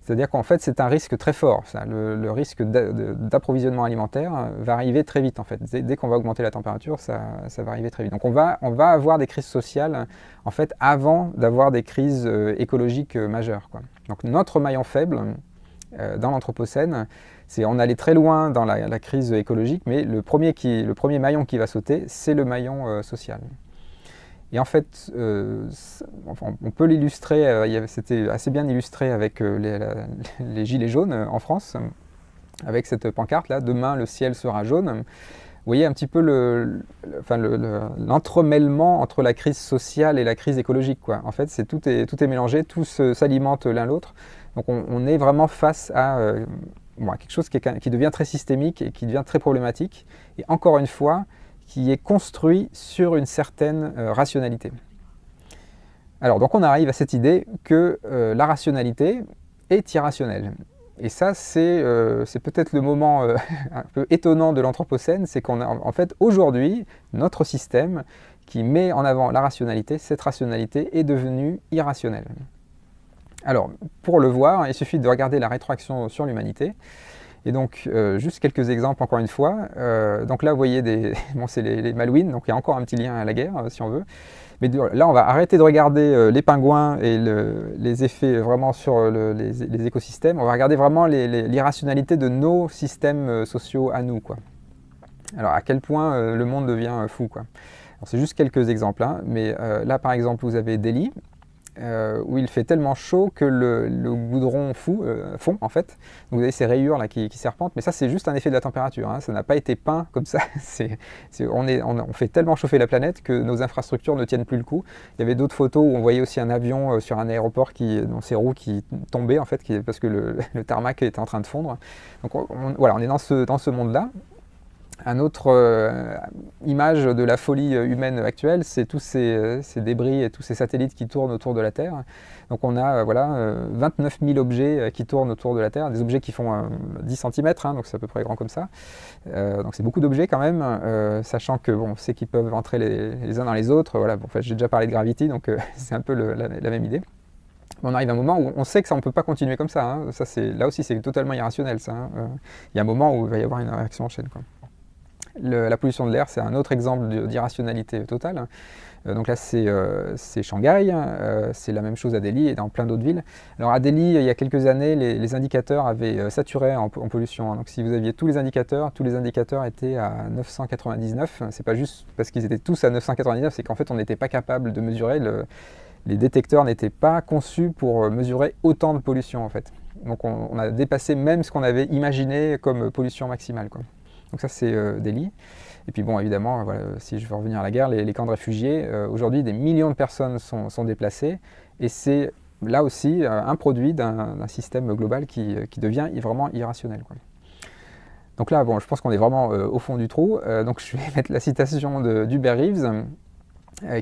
C'est-à-dire qu'en fait, c'est un risque très fort. Le risque d'approvisionnement alimentaire va arriver très vite, en fait. Dès qu'on va augmenter la température, ça va arriver très vite. Donc on va avoir des crises sociales, en fait, avant d'avoir des crises écologiques majeures, quoi. Donc notre maillon faible dans l'Anthropocène, c'est on allait très loin dans la crise écologique, mais le premier maillon qui va sauter, c'est le maillon social. Et en fait, on peut l'illustrer, c'était assez bien illustré avec les gilets jaunes en France, avec cette pancarte-là, « Demain, le ciel sera jaune ». Vous voyez un petit peu l'entremêlement entre la crise sociale et la crise écologique, quoi. En fait, tout est mélangé, tout s'alimente l'un l'autre. Donc on est vraiment face à quelque chose qui devient très systémique et qui devient très problématique. Et encore une fois, qui est construit sur une certaine rationalité. Alors, donc on arrive à cette idée que la rationalité est irrationnelle. Et ça, c'est peut-être le moment un peu étonnant de l'Anthropocène, c'est qu'on a en fait aujourd'hui notre système qui met en avant la rationalité, cette rationalité est devenue irrationnelle. Alors, pour le voir, il suffit de regarder la rétroaction sur l'humanité. Et donc, juste quelques exemples encore une fois. Donc là, vous voyez, c'est les Malouines, donc il y a encore un petit lien à la guerre, si on veut. Mais là, on va arrêter de regarder les pingouins et les effets vraiment sur les écosystèmes. On va regarder vraiment l'irrationalité de nos systèmes sociaux à nous, quoi. Alors, à quel point le monde devient fou, quoi. C'est juste quelques exemples, hein, mais là, par exemple, vous avez Delhi, où il fait tellement chaud que le goudron fond, en fait. Donc vous avez ces rayures là qui serpentent, mais ça c'est juste un effet de la température, hein. Ça n'a pas été peint comme ça. On fait tellement chauffer la planète que nos infrastructures ne tiennent plus le coup. Il y avait d'autres photos où on voyait aussi un avion sur un aéroport dont ses roues qui tombaient, en fait, parce que le tarmac était en train de fondre. Donc on est dans ce monde-là. Une autre image de la folie humaine actuelle, c'est tous ces débris et tous ces satellites qui tournent autour de la Terre. Donc on a 29 000 objets qui tournent autour de la Terre, des objets qui font 10 cm, hein, donc c'est à peu près grand comme ça. Donc c'est beaucoup d'objets quand même, sachant que on sait qu'ils peuvent entrer les uns dans les autres. Voilà, bon, en fait, j'ai déjà parlé de Gravity, donc c'est un peu la même idée. On arrive à un moment où on sait que ça, on ne peut pas continuer comme ça, hein. Là aussi c'est totalement irrationnel, ça, hein. Il y a un moment où il va y avoir une réaction en chaîne, quoi. La pollution de l'air, c'est un autre exemple d'irrationalité totale. Donc là, c'est Shanghai, c'est la même chose à Delhi et dans plein d'autres villes. Alors à Delhi, il y a quelques années, les indicateurs avaient saturé en pollution. Donc si vous aviez tous les indicateurs étaient à 999. C'est pas juste parce qu'ils étaient tous à 999, c'est qu'en fait, on n'était pas capable de mesurer. Les détecteurs n'étaient pas conçus pour mesurer autant de pollution, en fait. Donc on a dépassé même ce qu'on avait imaginé comme pollution maximale, quoi. Donc ça, c'est Delhi. Et puis bon, évidemment, voilà, si je veux revenir à la guerre, les camps de réfugiés, aujourd'hui, des millions de personnes sont déplacées. Et c'est là aussi un produit d'un système global qui devient vraiment irrationnel, quoi. Donc là, bon, je pense qu'on est vraiment au fond du trou. Donc je vais mettre la citation d'Hubert Reeves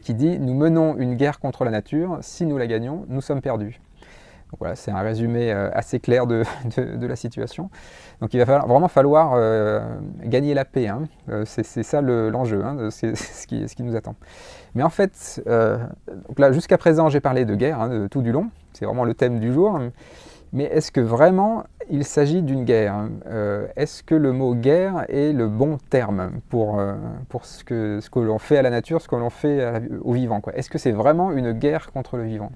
qui dit « Nous menons une guerre contre la nature. Si nous la gagnons, nous sommes perdus ». Donc voilà, c'est un résumé assez clair de la situation. Donc il va vraiment falloir gagner la paix, hein. C'est ça l'enjeu, hein, c'est ce qui nous attend. Mais en fait, donc là, jusqu'à présent, j'ai parlé de guerre, hein, de tout du long. C'est vraiment le thème du jour. Mais est-ce que vraiment il s'agit d'une guerre? Est-ce que le mot guerre est le bon terme pour ce que l'on fait à la nature, ce que l'on fait au vivant, quoi? Est-ce que c'est vraiment une guerre contre le vivant?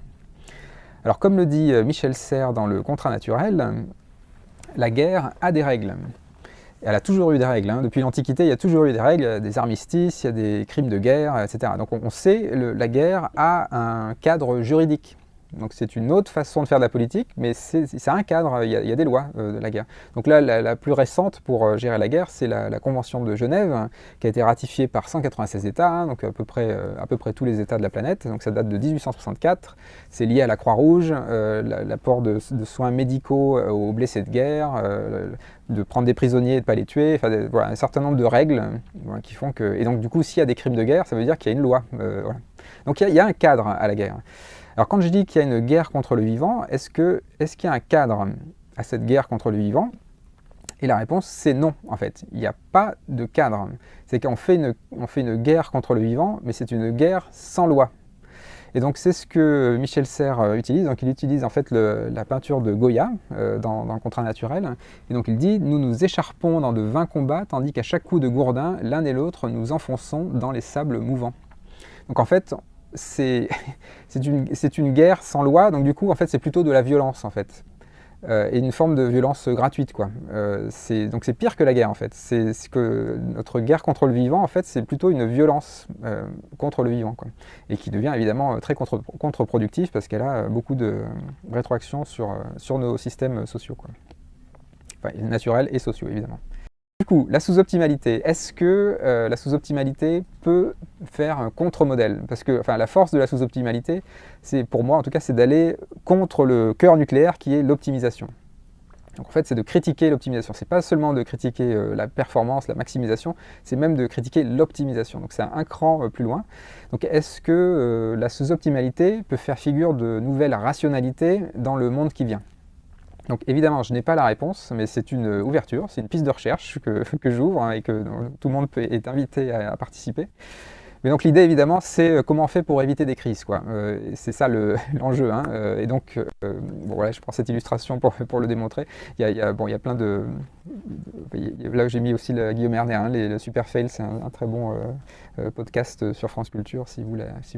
Alors comme le dit Michel Serres dans le Contrat naturel, la guerre a des règles. Elle a toujours eu des règles, hein. Depuis l'Antiquité, il y a toujours eu des règles, des armistices, il y a des crimes de guerre, etc. Donc on sait, la guerre a un cadre juridique. Donc c'est une autre façon de faire de la politique, mais c'est un cadre, il y a des lois de la guerre. Donc là, la plus récente pour gérer la guerre, c'est la Convention de Genève, qui a été ratifiée par 196 États, hein, donc à peu près tous les États de la planète. Donc ça date de 1864, c'est lié à la Croix-Rouge, l'apport de soins médicaux aux blessés de guerre, de prendre des prisonniers et de ne pas les tuer, enfin, voilà, un certain nombre de règles voilà, qui font que... Et donc du coup, s'il y a des crimes de guerre, ça veut dire qu'il y a une loi. Voilà. Donc il y a un cadre à la guerre. Alors quand je dis qu'il y a une guerre contre le vivant, est-ce qu'il y a un cadre à cette guerre contre le vivant? Et la réponse, c'est non, en fait. Il n'y a pas de cadre. C'est qu'on fait une guerre contre le vivant, mais c'est une guerre sans loi. Et donc c'est ce que Michel Serres utilise. Donc il utilise en fait la peinture de Goya dans le Contrat naturel. Et donc il dit « Nous nous écharpons dans de vains combats, tandis qu'à chaque coup de gourdin, l'un et l'autre nous enfonçons dans les sables mouvants. » Donc en fait, c'est une guerre sans loi, donc du coup en fait c'est plutôt de la violence en fait, et une forme de violence gratuite, quoi. Donc c'est pire que la guerre en fait, c'est que notre guerre contre le vivant en fait c'est plutôt une violence contre le vivant, quoi. Et qui devient évidemment très contre-productive parce qu'elle a beaucoup de rétroactions sur nos systèmes sociaux, quoi. Enfin, naturels et sociaux évidemment. Du coup, la sous-optimalité, est-ce que la sous-optimalité peut faire un contre-modèle? Parce que enfin, la force de la sous-optimalité, c'est pour moi en tout cas, c'est d'aller contre le cœur nucléaire qui est l'optimisation. Donc en fait, c'est de critiquer l'optimisation. C'est pas seulement de critiquer la performance, la maximisation, c'est même de critiquer l'optimisation. Donc c'est un cran plus loin. Donc est-ce que la sous-optimalité peut faire figure de nouvelle rationalité dans le monde qui vient? Donc évidemment, je n'ai pas la réponse, mais c'est une ouverture, c'est une piste de recherche que j'ouvre, hein, et que tout le monde est invité à participer. Mais donc l'idée évidemment, c'est comment on fait pour éviter des crises, quoi. C'est ça l'enjeu, hein. Et donc, bon, voilà, je prends cette illustration pour le démontrer. Il y a plein de... Là j'ai mis aussi Guillaume Erner, hein, le Super Fail, c'est un très bon podcast sur France Culture si vous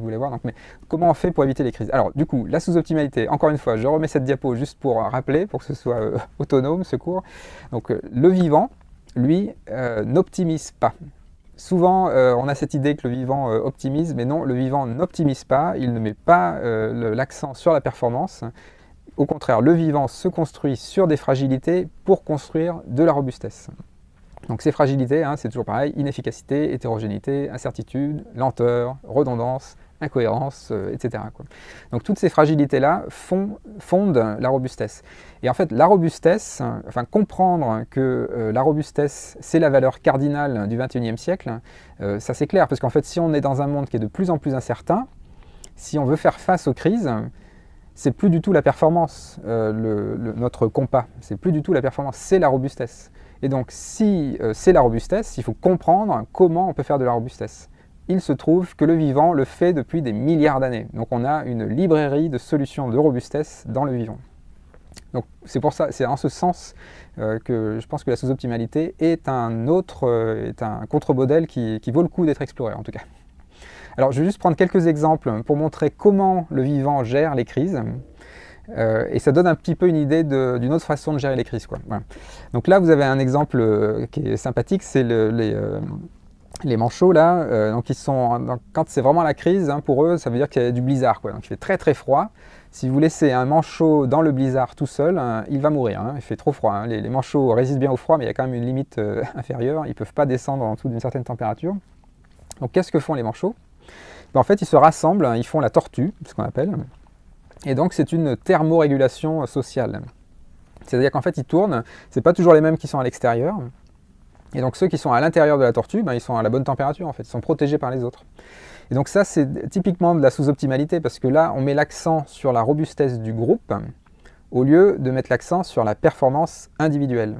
voulez voir. Donc, mais comment on fait pour éviter les crises? Alors du coup, la sous-optimalité, encore une fois, je remets cette diapo juste pour rappeler, pour que ce soit autonome, ce cours. Donc le vivant, lui, n'optimise pas. Souvent, on a cette idée que le vivant optimise, mais non, le vivant n'optimise pas, il ne met pas l'accent sur la performance. Au contraire, le vivant se construit sur des fragilités pour construire de la robustesse. Donc ces fragilités, hein, c'est toujours pareil, inefficacité, hétérogénéité, incertitude, lenteur, redondance, incohérence, etc., quoi. Donc toutes ces fragilités-là fondent la robustesse. Et en fait, la robustesse, enfin comprendre que la robustesse, c'est la valeur cardinale du XXIe siècle, ça c'est clair, parce qu'en fait, si on est dans un monde qui est de plus en plus incertain, si on veut faire face aux crises, c'est plus du tout la performance, notre compas, c'est plus du tout la performance, c'est la robustesse. Et donc, si c'est la robustesse, il faut comprendre comment on peut faire de la robustesse. Il se trouve que le vivant le fait depuis des milliards d'années. Donc on a une librairie de solutions de robustesse dans le vivant. Donc c'est pour ça, c'est en ce sens que je pense que la sous-optimalité est un contre-modèle qui vaut le coup d'être exploré en tout cas. Alors je vais juste prendre quelques exemples pour montrer comment le vivant gère les crises. Et ça donne un petit peu une idée d'une autre façon de gérer les crises, quoi. Voilà. Donc là, vous avez un exemple qui est sympathique, c'est les manchots là. Donc quand c'est vraiment la crise, hein, pour eux, ça veut dire qu'il y a du blizzard, quoi. Donc il fait très très froid. Si vous laissez un manchot dans le blizzard tout seul, hein, il va mourir, hein. Il fait trop froid, hein. Les manchots résistent bien au froid, mais il y a quand même une limite inférieure. Ils ne peuvent pas descendre en dessous d'une certaine température. Donc qu'est-ce que font les manchots? En fait, ils se rassemblent, ils font la tortue, ce qu'on appelle. Et donc c'est une thermorégulation sociale. C'est-à-dire qu'en fait ils tournent, c'est pas toujours les mêmes qui sont à l'extérieur. Et donc ceux qui sont à l'intérieur de la tortue, ben, ils sont à la bonne température en fait, ils sont protégés par les autres. Et donc ça c'est typiquement de la sous-optimalité parce que là on met l'accent sur la robustesse du groupe au lieu de mettre l'accent sur la performance individuelle.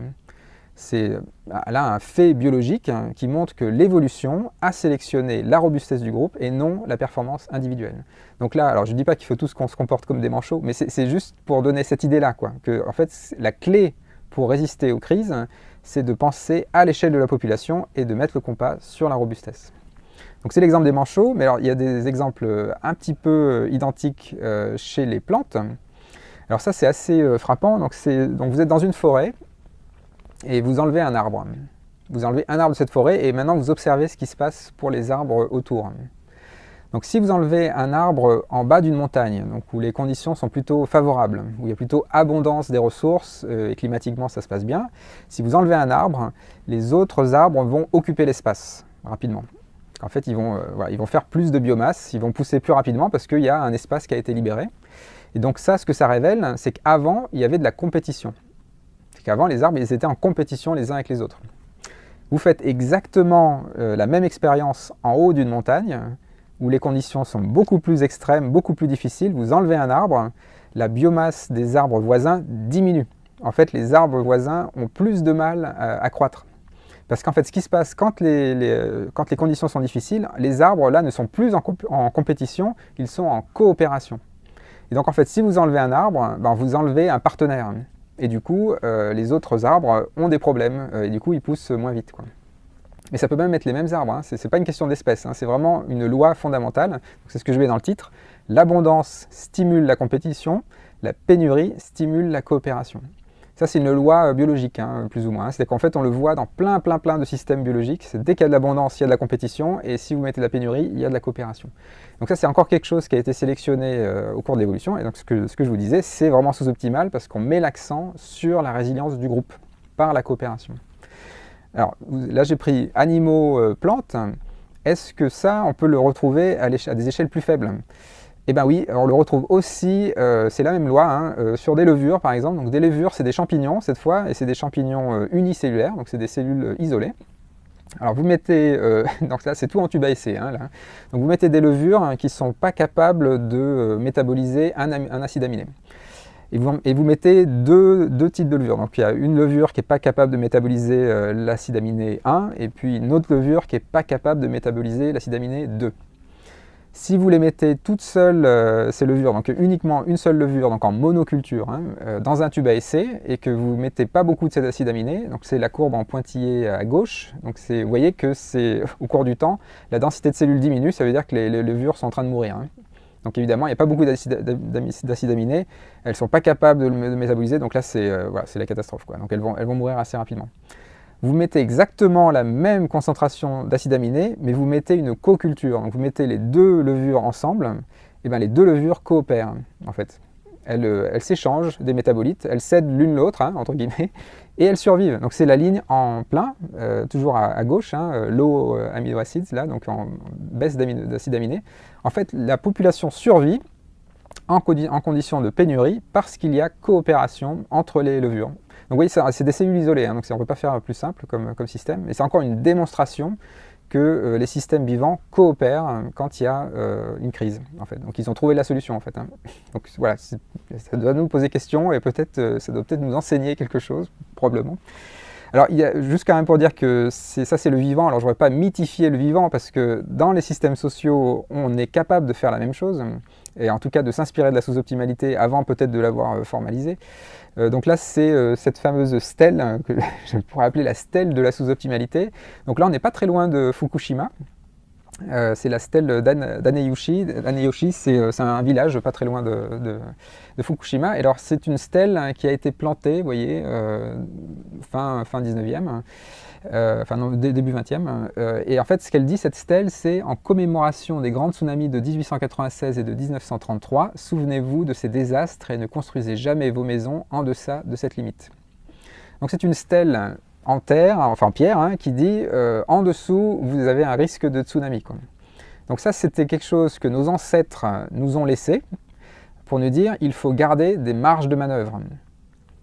C'est là un fait biologique qui montre que l'évolution a sélectionné la robustesse du groupe et non la performance individuelle. Donc là, alors je ne dis pas qu'il faut tous qu'on se comporte comme des manchots, mais c'est juste pour donner cette idée-là, quoi, que en fait la clé pour résister aux crises, c'est de penser à l'échelle de la population et de mettre le compas sur la robustesse. Donc c'est l'exemple des manchots, mais alors il y a des exemples un petit peu identiques chez les plantes. Alors ça c'est assez frappant, donc vous êtes dans une forêt, et vous enlevez un arbre. Vous enlevez un arbre de cette forêt et maintenant vous observez ce qui se passe pour les arbres autour. Donc si vous enlevez un arbre en bas d'une montagne, donc où les conditions sont plutôt favorables, où il y a plutôt abondance des ressources et climatiquement ça se passe bien, si vous enlevez un arbre, les autres arbres vont occuper l'espace rapidement. En fait, ils vont faire plus de biomasse, ils vont pousser plus rapidement parce qu'il y a un espace qui a été libéré. Et donc ça, ce que ça révèle, c'est qu'avant, il y avait de la compétition. Qu'avant, les arbres ils étaient en compétition les uns avec les autres. Vous faites exactement la même expérience en haut d'une montagne, où les conditions sont beaucoup plus extrêmes, beaucoup plus difficiles. Vous enlevez un arbre, la biomasse des arbres voisins diminue. En fait, les arbres voisins ont plus de mal à croître. Parce qu'en fait, ce qui se passe quand les conditions sont difficiles, les arbres là ne sont plus en compétition, ils sont en coopération. Et donc en fait, si vous enlevez un arbre, ben, vous enlevez un partenaire. Et du coup, les autres arbres ont des problèmes, et du coup, ils poussent moins vite, quoi. Mais ça peut même être les mêmes arbres, hein. C'est pas une question d'espèce, hein. C'est vraiment une loi fondamentale. C'est ce que je mets dans le titre. L'abondance stimule la compétition, la pénurie stimule la coopération. Ça, c'est une loi biologique, hein, plus ou moins, hein. C'est qu'en fait, on le voit dans plein de systèmes biologiques. Dès qu'il y a de l'abondance, il y a de la compétition, et si vous mettez de la pénurie, il y a de la coopération. Donc ça, c'est encore quelque chose qui a été sélectionné au cours de l'évolution. Et donc ce que je vous disais, c'est vraiment sous-optimal parce qu'on met l'accent sur la résilience du groupe par la coopération. Alors là, j'ai pris animaux, plantes. Est-ce que ça, on peut le retrouver à des échelles plus faibles? Eh bien oui, on le retrouve aussi, c'est la même loi, hein, sur des levures par exemple. Donc des levures, c'est des champignons cette fois, et c'est des champignons unicellulaires, donc c'est des cellules isolées. Alors vous mettez, donc là c'est tout en tube à essai, hein, là. Donc vous mettez des levures qui ne sont pas capables de métaboliser un acide aminé. Et vous mettez deux types de levures. Donc il y a une levure qui n'est pas capable de métaboliser l'acide aminé 1, et puis une autre levure qui n'est pas capable de métaboliser l'acide aminé 2. Si vous les mettez toutes seules, ces levures, donc uniquement une seule levure, donc en monoculture, hein, dans un tube à essai, et que vous ne mettez pas beaucoup de cet acide aminé, donc c'est la courbe en pointillé à gauche, donc vous voyez que au cours du temps, la densité de cellules diminue, ça veut dire que les levures sont en train de mourir, hein. Donc évidemment, il n'y a pas beaucoup d'acide aminé, elles ne sont pas capables de le métaboliser, donc là c'est la catastrophe, quoi. Donc elles vont mourir assez rapidement. Vous mettez exactement la même concentration d'acide aminé, mais vous mettez une co-culture. Donc vous mettez les deux levures ensemble, et bien les deux levures coopèrent, en fait. Elles s'échangent des métabolites, elles cèdent l'une l'autre, hein, entre guillemets, et elles survivent. Donc c'est la ligne en plein, toujours à gauche, hein, low amino acids, là, donc en baisse d'acide aminé. En fait, la population survit en condition de pénurie parce qu'il y a coopération entre les levures. Donc oui, c'est des cellules isolées, hein, donc on ne peut pas faire plus simple comme système, mais c'est encore une démonstration que les systèmes vivants coopèrent quand il y a une crise, en fait. Donc ils ont trouvé la solution, en fait, hein. Donc voilà, ça doit nous poser question et ça doit peut-être nous enseigner quelque chose, probablement. Alors, il y a juste quand même pour dire que ça c'est le vivant. Alors je ne voudrais pas mythifier le vivant parce que dans les systèmes sociaux, on est capable de faire la même chose. et en tout cas de s'inspirer de la sous-optimalité avant peut-être de l'avoir formalisée. Donc là, c'est cette fameuse stèle que je pourrais appeler la stèle de la sous-optimalité. Donc là, on n'est pas très loin de Fukushima. C'est la stèle d'Aneyoshi. Aneyoshi, c'est un village pas très loin de Fukushima. Et alors, c'est une stèle qui a été plantée, vous voyez, fin 19e, non, début 20e. Et en fait, ce qu'elle dit, cette stèle, c'est en commémoration des grands tsunamis de 1896 et de 1933. Souvenez-vous de ces désastres et ne construisez jamais vos maisons en deçà de cette limite. Donc, c'est une stèle en terre, enfin en pierre, hein, qui dit en dessous, vous avez un risque de tsunami, quoi. Donc ça, c'était quelque chose que nos ancêtres nous ont laissé pour nous dire il faut garder des marges de manœuvre.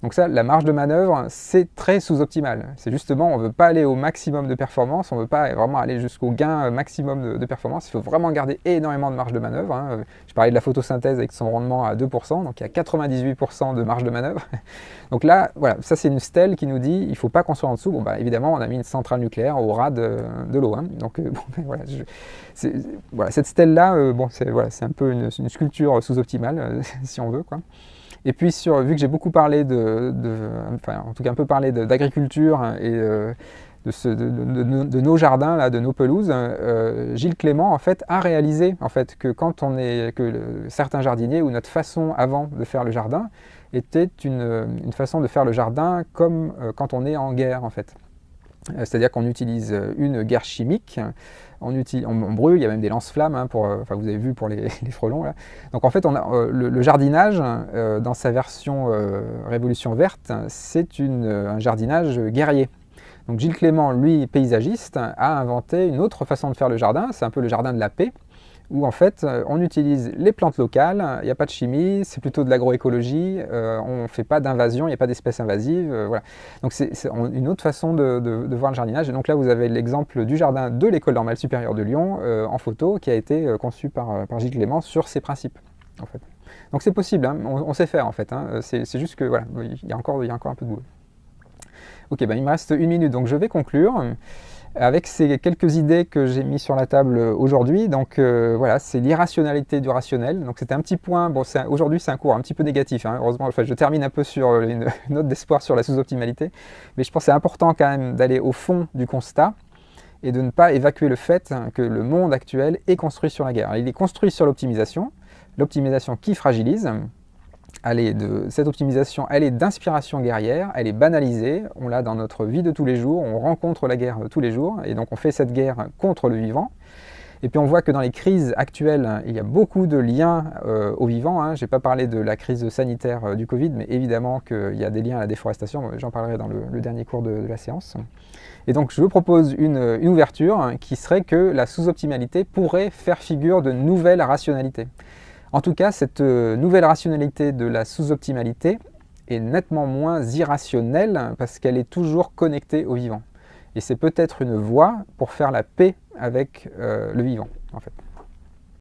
Donc ça, la marge de manœuvre, c'est très sous-optimal. C'est justement, on ne veut pas aller au maximum de performance, on ne veut pas vraiment aller jusqu'au gain maximum de performance. Il faut vraiment garder énormément de marge de manœuvre, hein. Je parlais de la photosynthèse avec son rendement à 2%, donc il y a 98% de marge de manœuvre. Donc là, voilà, ça c'est une stèle qui nous dit il ne faut pas construire en dessous. Bon, bah, évidemment, on a mis une centrale nucléaire au ras de l'eau, hein. Donc bon, voilà, voilà, cette stèle-là, bon, c'est un peu une sculpture sous-optimale, si on veut, quoi. Et puis, vu que j'ai beaucoup parlé enfin, en tout cas un peu parlé d'agriculture et de nos jardins, là, de nos pelouses, Gilles Clément, en fait, a réalisé en fait, que certains jardiniers, ou notre façon avant de faire le jardin, était une façon de faire le jardin comme quand on est en guerre, en fait. C'est-à-dire qu'on utilise une guerre chimique, on brûle, il y a même des lance-flammes, hein, enfin, vous avez vu pour les frelons. Là. Donc en fait, on a, le jardinage, dans sa version Révolution verte, c'est un jardinage guerrier. Donc Gilles Clément, lui, paysagiste, a inventé une autre façon de faire le jardin, c'est un peu le jardin de la paix, où en fait on utilise les plantes locales, il n'y a pas de chimie, c'est plutôt de l'agroécologie, on ne fait pas d'invasion, il n'y a pas d'espèces invasives, voilà. Donc c'est une autre façon de voir le jardinage. Et donc là vous avez l'exemple du jardin de l'École normale supérieure de Lyon en photo, qui a été conçu par Gilles Clément sur ces principes, en fait. Donc c'est possible, hein, on sait faire en fait, hein, c'est juste que voilà, il y a encore un peu de boulot. Ok, ben il me reste 1 minute, donc je vais conclure avec ces quelques idées que j'ai mis sur la table aujourd'hui. Donc voilà, c'est l'irrationalité du rationnel. Donc c'était un petit point, bon aujourd'hui c'est un cours un petit peu négatif, hein, heureusement, enfin, je termine un peu sur une note d'espoir sur la sous-optimalité, mais je pense que c'est important quand même d'aller au fond du constat et de ne pas évacuer le fait que le monde actuel est construit sur la guerre. Il est construit sur l'optimisation qui fragilise. Cette optimisation, elle est d'inspiration guerrière, elle est banalisée, on l'a dans notre vie de tous les jours, on rencontre la guerre tous les jours, et donc on fait cette guerre contre le vivant. Et puis on voit que dans les crises actuelles, il y a beaucoup de liens au vivant, hein. Je n'ai pas parlé de la crise sanitaire du Covid, mais évidemment qu'il y a des liens à la déforestation, j'en parlerai dans le dernier cours de la séance. Et donc je propose une ouverture qui serait que la sous-optimalité pourrait faire figure de nouvelle rationalité. En tout cas, cette nouvelle rationalité de la sous-optimalité est nettement moins irrationnelle parce qu'elle est toujours connectée au vivant. Et c'est peut-être une voie pour faire la paix avec le vivant, en fait.